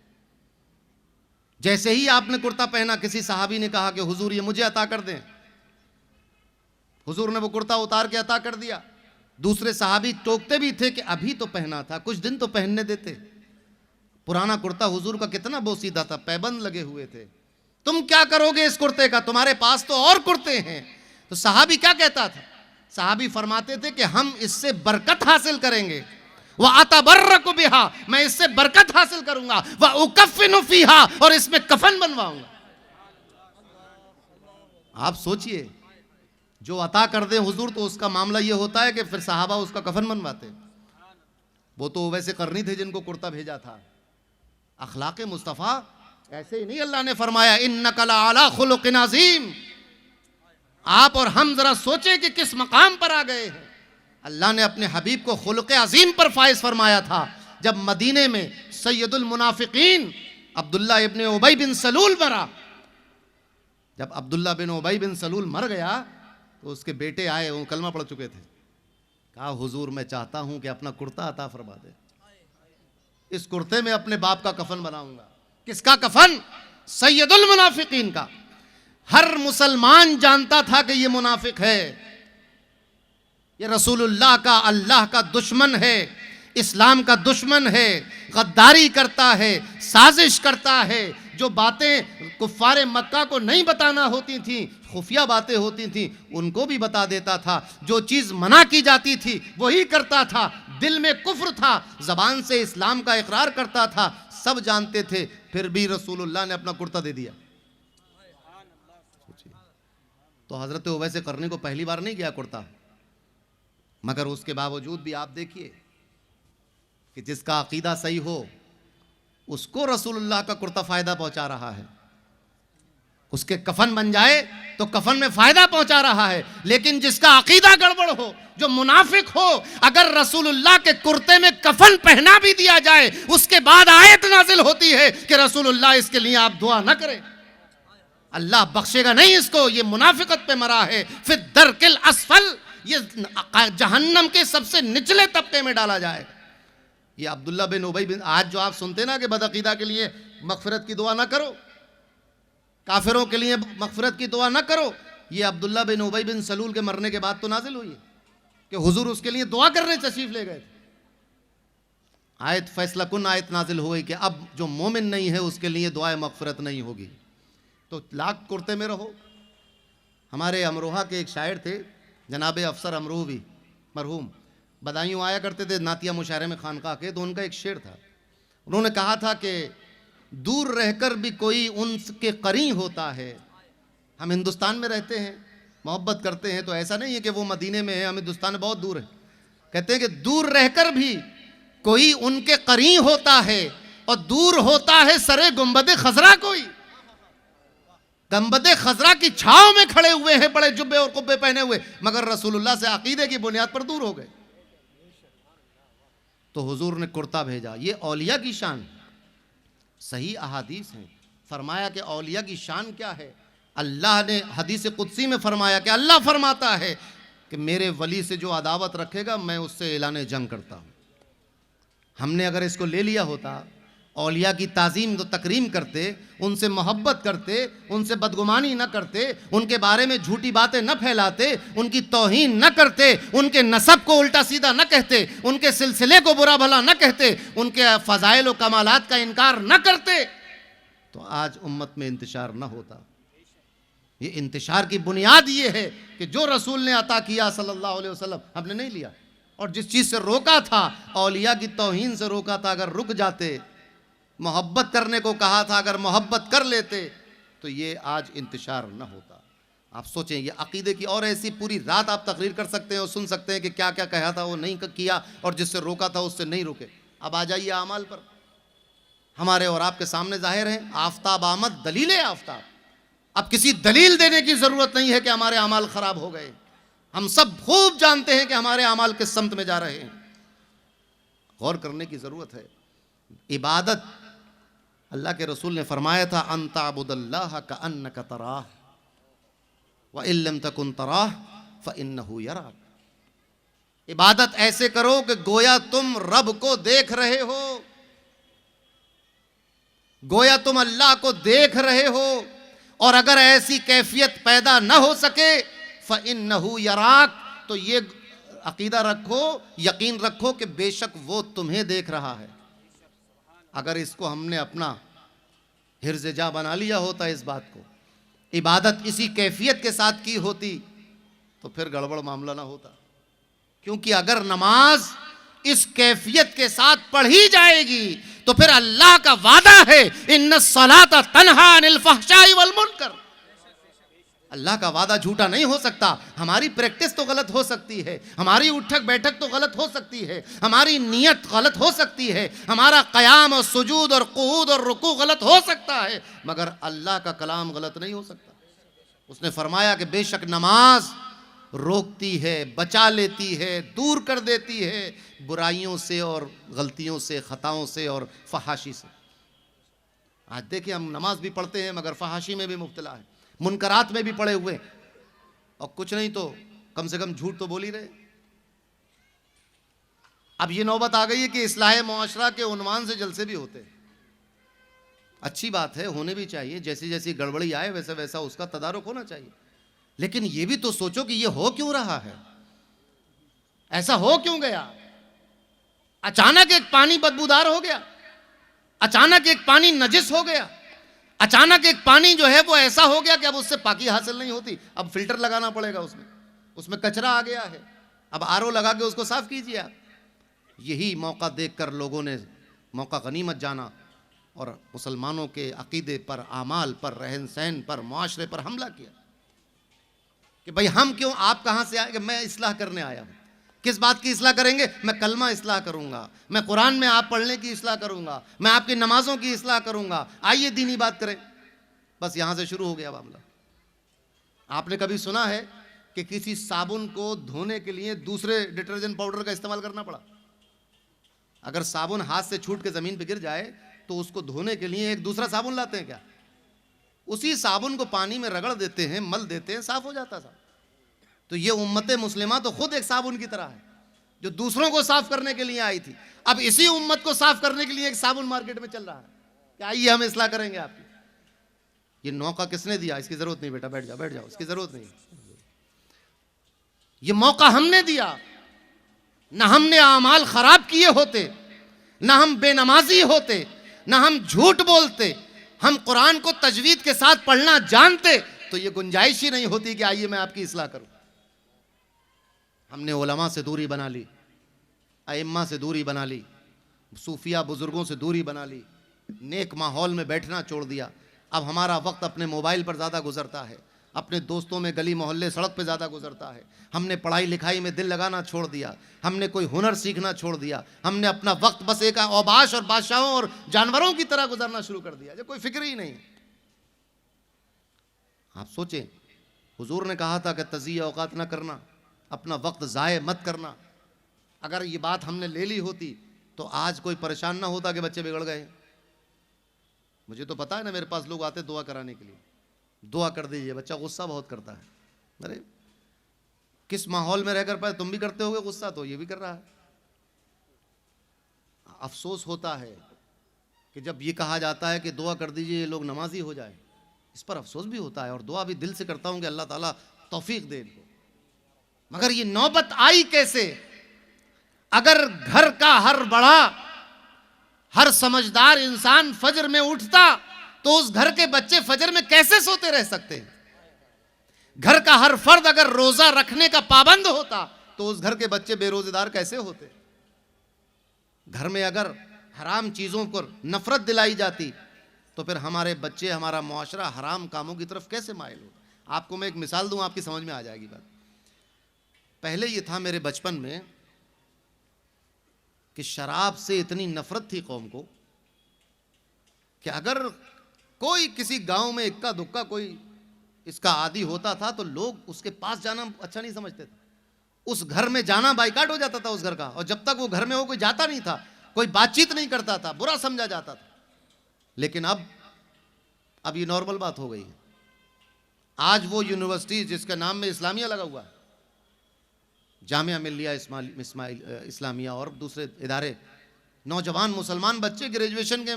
Speaker 1: جیسے ہی آپ نے کرتا پہنا، کسی صحابی نے کہا کہ حضور یہ مجھے عطا کر دیں، حضور نے وہ کرتا اتار کے عطا کر دیا۔ دوسرے صحابی ٹوکتے بھی تھے کہ ابھی تو پہنا تھا، کچھ دن تو پہننے دیتے۔ پرانا کرتا حضور کا کتنا بوسیدہ تھا، پیبند لگے ہوئے تھے، تم کیا کرو گے اس کرتے کا، تمہارے پاس تو اور کرتے ہیں۔ تو صحابی کیا کہتا تھا؟ صحابی فرماتے تھے کہ ہم اس سے برکت حاصل کریں گے، وَأَتَبَرَّكُ بِهَا، میں اس سے برکت حاصل کروں گا، وَأُكَفِّنُ فِيهَا، اور اس میں کفن بنواؤں گا۔ آپ سوچئے، جو عطا کر دیں حضور تو اس کا معاملہ یہ ہوتا ہے کہ پھر صحابہ اس کا کفن بنواتے۔ وہ تو ویسے قرنی تھے جن کو کرتا بھیجا تھا۔ اخلاق مصطفیٰ ایسے ہی نہیں، اللہ نے فرمایا اِنَّكَ لَعَلَىٰ خُلُقٍ عَظِيمٍ۔ آپ اور ہم ذرا سوچیں کہ کس مقام پر آ گئے ہیں۔ اللہ نے اپنے حبیب کو خلق عظیم پر فائز فرمایا تھا۔ جب مدینے میں سید المنافقین عبداللہ ابن ابی بن سلول مرا، جب عبداللہ بن ابی بن سلول مر گیا تو اس کے بیٹے آئے، وہ کلمہ پڑھ چکے تھے، کہا حضور میں چاہتا ہوں کہ اپنا کرتا عطا فرما دے، اس کرتے میں اپنے باپ کا کفن بناؤں گا۔ کس کا کفن؟ سید المنافقین کا۔ ہر مسلمان جانتا تھا کہ یہ منافق ہے، یہ رسول اللہ کا دشمن ہے، اسلام کا دشمن ہے، غداری کرتا ہے، سازش کرتا ہے۔ جو باتیں کفار مکہ کو نہیں بتانا ہوتی تھیں، خفیہ باتیں ہوتی تھیں، ان کو بھی بتا دیتا تھا۔ جو چیز منع کی جاتی تھی وہی کرتا تھا۔ دل میں کفر تھا، زبان سے اسلام کا اقرار کرتا تھا، سب جانتے تھے، پھر بھی رسول اللہ نے اپنا کرتا دے دیا۔ تو حضرت اویس قرنی کو پہلی بار نہیں گیا کرتا، مگر اس کے باوجود بھی آپ دیکھیے کہ جس کا عقیدہ صحیح ہو اس کو رسول اللہ کا کرتا فائدہ پہنچا رہا ہے، اس کے کفن بن جائے تو کفن میں فائدہ پہنچا رہا ہے۔ لیکن جس کا عقیدہ گڑبڑ ہو، جو منافق ہو، اگر رسول اللہ کے کرتے میں کفن پہنا بھی دیا جائے، اس کے بعد آیت نازل ہوتی ہے کہ رسول اللہ اس کے لیے آپ دعا نہ کریں، اللہ بخشے گا نہیں اس کو، یہ منافقت پہ مرا ہے، فی الدرک الاسفل، یہ جہنم کے سب سے نچلے طبقے میں ڈالا جائے۔ یہ عبداللہ بن ابی بن، آج جو آپ سنتے نا کہ بدعقیدہ کے لیے مغفرت کی دعا نہ کرو، کافروں کے لیے مغفرت کی دعا نہ کرو، یہ عبداللہ بن ابی بن سلول کے مرنے کے بعد تو نازل ہوئی ہے کہ حضور اس کے لیے دعا کرنے تشریف لے گئے تھے۔ آیت فیصلہ کن آیت نازل ہوئی کہ اب جو مومن نہیں ہے اس کے لیے دعائے مغفرت نہیں ہوگی۔ تو لاکھ کرتے میں رہو۔ ہمارے امروہہ کے ایک شاعر تھے جناب افسر امروہوی مرحوم، بدایوں آیا کرتے تھے نعتیہ مشاعرے میں خانقاہ کے، تو ان کا ایک شعر تھا، انہوں نے کہا تھا کہ دور رہ کر بھی کوئی ان کے قریب ہوتا ہے۔ ہم ہندوستان میں رہتے ہیں، محبت کرتے ہیں، تو ایسا نہیں ہے کہ وہ مدینے میں ہے، ہم ہندوستان میں بہت دور ہیں۔ کہتے ہیں کہ دور رہ کر بھی کوئی ان کے قریب ہوتا ہے، اور دور ہوتا ہے سرے گنبد خضرا کوئی۔ گنبد خضرا کی چھاؤں میں کھڑے ہوئے ہیں بڑے جبے اور قبے پہنے ہوئے، مگر رسول اللہ سے عقیدے کی بنیاد پر دور ہو گئے۔ تو حضور نے کرتا بھیجا۔ یہ اولیاء کی شان، صحیح احادیث ہیں، فرمایا کہ اولیاء کی شان کیا ہے۔ اللہ نے حدیث قدسی میں فرمایا کہ اللہ فرماتا ہے کہ میرے ولی سے جو عداوت رکھے گا میں اس سے اعلان جنگ کرتا ہوں۔ ہم نے اگر اس کو لے لیا ہوتا، اولیاء کی تعظیم و تکریم کرتے، ان سے محبت کرتے، ان سے بدگمانی نہ کرتے، ان کے بارے میں جھوٹی باتیں نہ پھیلاتے، ان کی توہین نہ کرتے، ان کے نسب کو الٹا سیدھا نہ کہتے، ان کے سلسلے کو برا بھلا نہ کہتے، ان کے فضائل و کمالات کا انکار نہ کرتے، تو آج امت میں انتشار نہ ہوتا۔ یہ انتشار کی بنیاد یہ ہے کہ جو رسول نے عطا کیا صلی اللہ علیہ وسلم ہم نے نہیں لیا، اور جس چیز سے روکا تھا، اولیاء کی توہین سے روکا تھا، اگر رک جاتے، محبت کرنے کو کہا تھا اگر محبت کر لیتے، تو یہ آج انتشار نہ ہوتا۔ آپ سوچیں، یہ عقیدے کی، اور ایسی پوری رات آپ تقریر کر سکتے ہیں اور سن سکتے ہیں کہ کیا کیا کہا تھا وہ نہیں کیا، اور جس سے روکا تھا اس سے نہیں روکے۔ اب آ جائیے اعمال پر، ہمارے اور آپ کے سامنے ظاہر ہیں، آفتاب آمد دلیل آفتاب۔ اب کسی دلیل دینے کی ضرورت نہیں ہے کہ ہمارے اعمال خراب ہو گئے، ہم سب خوب جانتے ہیں کہ ہمارے اعمال کس سمت میں جا رہے ہیں۔ غور کرنے کی ضرورت ہے۔ عبادت، اللہ کے رسول نے فرمایا تھا ان تعبد اللہ کأنک تراہ وإن لم تکن تراہ فإنہ یراک۔ عبادت ایسے کرو کہ گویا تم رب کو دیکھ رہے ہو، گویا تم اللہ کو دیکھ رہے ہو، اور اگر ایسی کیفیت پیدا نہ ہو سکے فإنہ یراک، تو یہ عقیدہ رکھو، یقین رکھو کہ بے شک وہ تمہیں دیکھ رہا ہے۔ اگر اس کو ہم نے اپنا حرز جا بنا لیا ہوتا، اس بات کو، عبادت اسی کیفیت کے ساتھ کی ہوتی، تو پھر گڑبڑ معاملہ نہ ہوتا۔ کیونکہ اگر نماز اس کیفیت کے ساتھ پڑھی جائے گی تو پھر اللہ کا وعدہ ہے ان الصلاۃ تنہی عن الفحشاء والمنکر۔ اللہ کا وعدہ جھوٹا نہیں ہو سکتا۔ ہماری پریکٹس تو غلط ہو سکتی ہے، ہماری اٹھک بیٹھک تو غلط ہو سکتی ہے، ہماری نیت غلط ہو سکتی ہے، ہمارا قیام اور سجود اور قعود اور رکوع غلط ہو سکتا ہے، مگر اللہ کا کلام غلط نہیں ہو سکتا۔ اس نے فرمایا کہ بے شک نماز روکتی ہے، بچا لیتی ہے، دور کر دیتی ہے برائیوں سے اور غلطیوں سے، خطاؤں سے اور فحاشی سے۔ آج دیکھیں، ہم نماز بھی پڑھتے ہیں مگر فحاشی میں بھی مبتلا ہے، منکرات میں بھی پڑے ہوئے، اور کچھ نہیں تو کم سے کم جھوٹ تو بول ہی رہے۔ اب یہ نوبت آ گئی ہے کہ اصلاح معاشرہ کے عنوان سے جلسے بھی ہوتے ہیں۔ اچھی بات ہے، ہونے بھی چاہیے، جیسی جیسی گڑبڑی آئے ویسا ویسا اس کا تدارک ہونا چاہیے، لیکن یہ بھی تو سوچو کہ یہ ہو کیوں رہا ہے، ایسا ہو کیوں گیا؟ اچانک ایک پانی بدبودار ہو گیا، اچانک ایک پانی نجس ہو گیا، اچانک ایک پانی جو ہے وہ ایسا ہو گیا کہ اب اس سے پاکی حاصل نہیں ہوتی، اب فلٹر لگانا پڑے گا، اس میں کچرا آ گیا ہے، اب آر او لگا کے اس کو صاف کیجیے آپ۔ یہی موقع دیکھ کر لوگوں نے موقع غنیمت جانا اور مسلمانوں کے عقیدے پر، اعمال پر، رہن سہن پر، معاشرے پر حملہ کیا کہ بھئی ہم کیوں، آپ کہاں سے آئے کہ میں اصلاح کرنے آیا ہوں۔ کس بات کی اصلاح کریں گے؟ میں کلمہ اصلاح کروں گا، میں قرآن میں آپ پڑھنے کی اصلاح کروں گا، میں آپ کی نمازوں کی اصلاح کروں گا، آئیے دینی بات کریں۔ بس یہاں سے شروع ہو گیا معاملہ۔ آپ نے کبھی سنا ہے کہ کسی صابن کو دھونے کے لیے دوسرے ڈٹرجنٹ پاؤڈر کا استعمال کرنا پڑا؟ اگر صابن ہاتھ سے چھوٹ کے زمین پہ گر جائے تو اس کو دھونے کے لیے ایک دوسرا صابن لاتے ہیں کیا؟ اسی صابن کو پانی میں رگڑ دیتے ہیں، مل دیتے ہیں، صاف ہو جاتا صاحب۔ تو یہ امت مسلمہ تو خود ایک صابن کی طرح ہے، جو دوسروں کو صاف کرنے کے لیے آئی تھی، اب اسی امت کو صاف کرنے کے لیے ایک صابن مارکیٹ میں چل رہا ہے کہ آئیے ہم اصلاح کریں گے آپ کی۔ یہ موقع کس نے دیا؟ اس کی ضرورت نہیں بیٹا، بیٹھ جاؤ بیٹھ جاؤ، اس کی ضرورت نہیں۔ یہ موقع ہم نے دیا، نہ ہم نے اعمال خراب کیے ہوتے، نہ ہم بے نمازی ہوتے، نہ ہم جھوٹ بولتے، ہم قرآن کو تجوید کے ساتھ پڑھنا جانتے تو یہ گنجائش ہی نہیں ہوتی کہ آئیے میں آپ کی اصلاح کروں۔ ہم نے علماء سے دوری بنا لی، ائمہ سے دوری بنا لی، صوفیہ بزرگوں سے دوری بنا لی، نیک ماحول میں بیٹھنا چھوڑ دیا۔ اب ہمارا وقت اپنے موبائل پر زیادہ گزرتا ہے، اپنے دوستوں میں گلی محلے سڑک پہ زیادہ گزرتا ہے۔ ہم نے پڑھائی لکھائی میں دل لگانا چھوڑ دیا، ہم نے کوئی ہنر سیکھنا چھوڑ دیا، ہم نے اپنا وقت بس ایک اوباش اور بادشاہوں اور جانوروں کی طرح گزارنا شروع کر دیا، جو کوئی فکر ہی نہیں۔ آپ سوچیں، حضور نے کہا تھا کہ تضیع اوقات نہ کرنا، اپنا وقت ضائع مت کرنا۔ اگر یہ بات ہم نے لے لی ہوتی تو آج کوئی پریشان نہ ہوتا کہ بچے بگڑ گئے۔ مجھے تو پتا ہے نا، میرے پاس لوگ آتے دعا کرانے کے لیے، دعا کر دیجئے، بچہ غصہ بہت کرتا ہے۔ ارے کس ماحول میں رہ کر پائے، تم بھی کرتے ہوگے غصہ، تو یہ بھی کر رہا ہے۔ افسوس ہوتا ہے کہ جب یہ کہا جاتا ہے کہ دعا کر دیجئے یہ لوگ نمازی ہو جائیں، اس پر افسوس بھی ہوتا ہے، اور دعا بھی دل سے کرتا ہوں کہ اللہ تعالیٰ توفیق دے ان کو۔ مگر یہ نوبت آئی کیسے؟ اگر گھر کا ہر بڑا، ہر سمجھدار انسان فجر میں اٹھتا تو اس گھر کے بچے فجر میں کیسے سوتے رہ سکتے ہیں؟ گھر کا ہر فرد اگر روزہ رکھنے کا پابند ہوتا تو اس گھر کے بچے بے روزے دار کیسے ہوتے؟ گھر میں اگر حرام چیزوں پر نفرت دلائی جاتی تو پھر ہمارے بچے، ہمارا معاشرہ حرام کاموں کی طرف کیسے مائل ہوتا؟ آپ کو میں ایک مثال دوں، آپ کی سمجھ میں آ جائے گی بات۔ پہلے یہ تھا میرے بچپن میں کہ شراب سے اتنی نفرت تھی قوم کو کہ اگر کوئی کسی گاؤں میں اکا دکا کوئی اس کا عادی ہوتا تھا تو لوگ اس کے پاس جانا اچھا نہیں سمجھتے تھے، اس گھر میں جانا بائیکاٹ ہو جاتا تھا اس گھر کا، اور جب تک وہ گھر میں ہو کوئی جاتا نہیں تھا، کوئی بات چیت نہیں کرتا تھا، برا سمجھا جاتا تھا۔ لیکن اب یہ نارمل بات ہو گئی ہے۔ آج وہ یونیورسٹی جس کے نام میں اسلامیہ لگا ہوا ہے، جامعہ ملیہ اسلامیہ اور دوسرے ادارے، نوجوان مسلمان بچے گریجویشن کے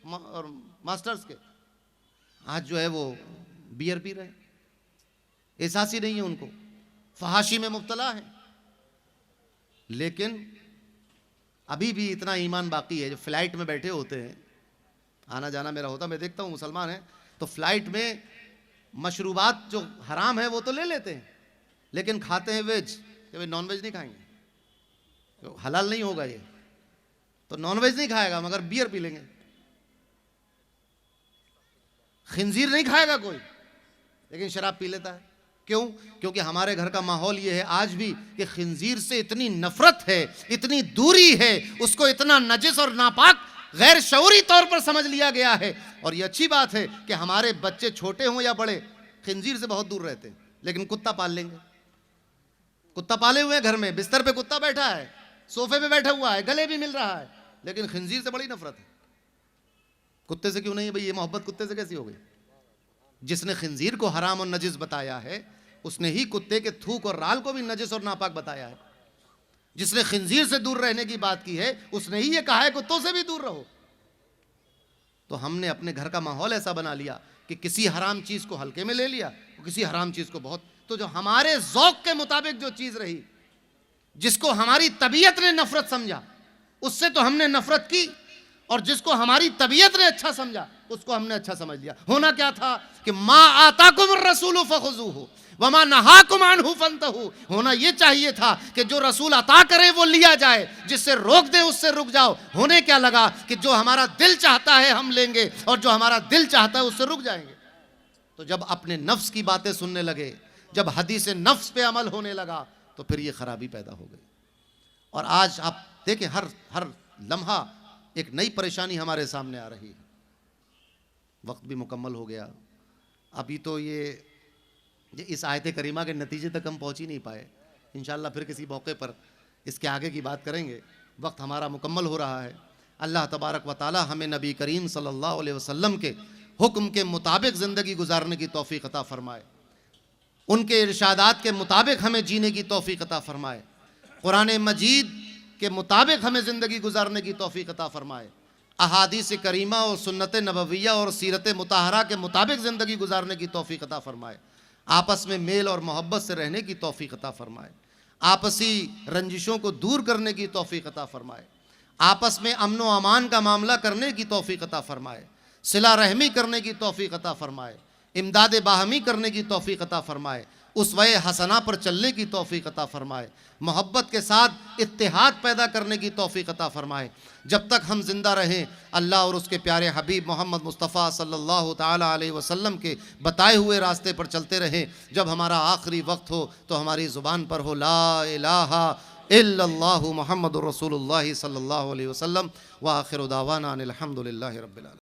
Speaker 1: اور ماسٹرز کے، آج جو ہے وہ بیئر پی رہے ہیں، احساس ہی نہیں ہے ان کو، فحاشی میں مبتلا ہیں۔ لیکن ابھی بھی اتنا ایمان باقی ہے، جو فلائٹ میں بیٹھے ہوتے ہیں، آنا جانا میرا ہوتا، میں دیکھتا ہوں مسلمان ہیں تو فلائٹ میں مشروبات جو حرام ہے وہ تو لے لیتے ہیں، لیکن کھاتے ہیں ویج، کہ نان ویج نہیں کھائیں گے، حلال نہیں ہوگا یہ تو نان ویج نہیں کھائے گا، مگر بیئر پی لیں گے۔ خنزیر نہیں کھائے گا کوئی، لیکن شراب پی لیتا ہے۔ کیوں؟ کیونکہ ہمارے گھر کا ماحول یہ ہے آج بھی کہ خنزیر سے اتنی نفرت ہے، اتنی دوری ہے، اس کو اتنا نجس اور ناپاک غیر شعوری طور پر سمجھ لیا گیا ہے۔ اور یہ اچھی بات ہے کہ ہمارے بچے چھوٹے ہوں یا بڑے خنزیر سے بہت دور رہتے ہیں، لیکن کتا پال لیں گے، کتا پالے ہوئے ہیں گھر میں، بستر پہ کتا بیٹھا ہے، صوفے پہ بیٹھا ہوا ہے، گلے بھی مل رہا ہے، لیکن خنزیر سے بڑی نفرت ہے۔ کتے سے کیوں نہیں ہے بھئی؟ یہ محبت کتے سے کیسی ہو گئی؟ جس نے خنزیر کو حرام اور نجس بتایا ہے اس نے ہی کتے کے تھوک اور رال کو بھی نجس اور ناپاک بتایا ہے۔ جس نے خنزیر سے دور رہنے کی بات کی ہے اس نے ہی یہ کہا ہے کتوں سے بھی دور رہو۔ تو ہم نے اپنے گھر کا ماحول ایسا بنا لیا کہ کسی حرام چیز کو ہلکے میں لے لیا، کسی حرام چیز کو بہت، تو جو ہمارے ذوق کے مطابق جو چیز رہی، جس کو ہماری طبیعت نے نفرت سمجھا اس سے تو ہم نے نفرت کی، اور جس کو ہماری طبیعت نے اچھا سمجھا اس کو ہم نے اچھا سمجھ لیا۔ ہونا کیا تھا کہ ما آتاکم الرسول فخذوہ وما نہاکم عنہ فانتہوا، ہونا یہ چاہیے تھا کہ جو رسول عطا کرے وہ لیا جائے، جس سے روک دے اس سے رک جاؤ۔ ہونے کیا لگا کہ جو ہمارا دل چاہتا ہے ہم لیں گے، اور جو ہمارا دل چاہتا ہے اس سے رک جائیں گے۔ تو جب اپنے نفس کی باتیں سننے لگے، جب حدیث نفس پہ عمل ہونے لگا تو پھر یہ خرابی پیدا ہو گئی۔ اور آج آپ دیکھیں ہر لمحہ ایک نئی پریشانی ہمارے سامنے آ رہی ہے۔ وقت بھی مکمل ہو گیا، ابھی تو یہ اس آیت کریمہ کے نتیجے تک ہم پہنچ ہی نہیں پائے، انشاءاللہ پھر کسی موقع پر اس کے آگے کی بات کریں گے۔ وقت ہمارا مکمل ہو رہا ہے۔ اللہ تبارک و تعالی ہمیں نبی کریم صلی اللہ علیہ وسلم کے حکم کے مطابق زندگی گزارنے کی توفیق عطا فرمائے، ان کے ارشادات کے مطابق ہمیں جینے کی توفیق عطا فرمائے، قرآن مجید کے مطابق ہمیں زندگی گزارنے کی توفیق عطا فرمائے، احادیث کریمہ اور سنت نبویہ اور سیرت مطہرہ کے مطابق زندگی گزارنے کی توفیق عطا فرمائے، آپس میں میل اور محبت سے رہنے کی توفیق عطا فرمائے، آپسی رنجشوں کو دور کرنے کی توفیق عطا فرمائے، آپس میں امن و امان کا معاملہ کرنے کی توفیق عطا فرمائے، صلہ رحمی کرنے کی توفیق عطا فرمائے، امداد باہمی کرنے کی توفیق عطا فرمائے، اسوہ حسنہ پر چلنے کی توفیق عطا فرمائے، محبت کے ساتھ اتحاد پیدا کرنے کی توفیق عطا فرمائے۔ جب تک ہم زندہ رہیں اللہ اور اس کے پیارے حبیب محمد مصطفیٰ صلی اللہ تعالیٰ علیہ وسلم کے بتائے ہوئے راستے پر چلتے رہیں، جب ہمارا آخری وقت ہو تو ہماری زبان پر ہو لا الہ الا اللہ محمد رسول اللہ صلی اللہ علیہ وسلم، وآخر دعوانا ان الحمد للہ رب العالمین۔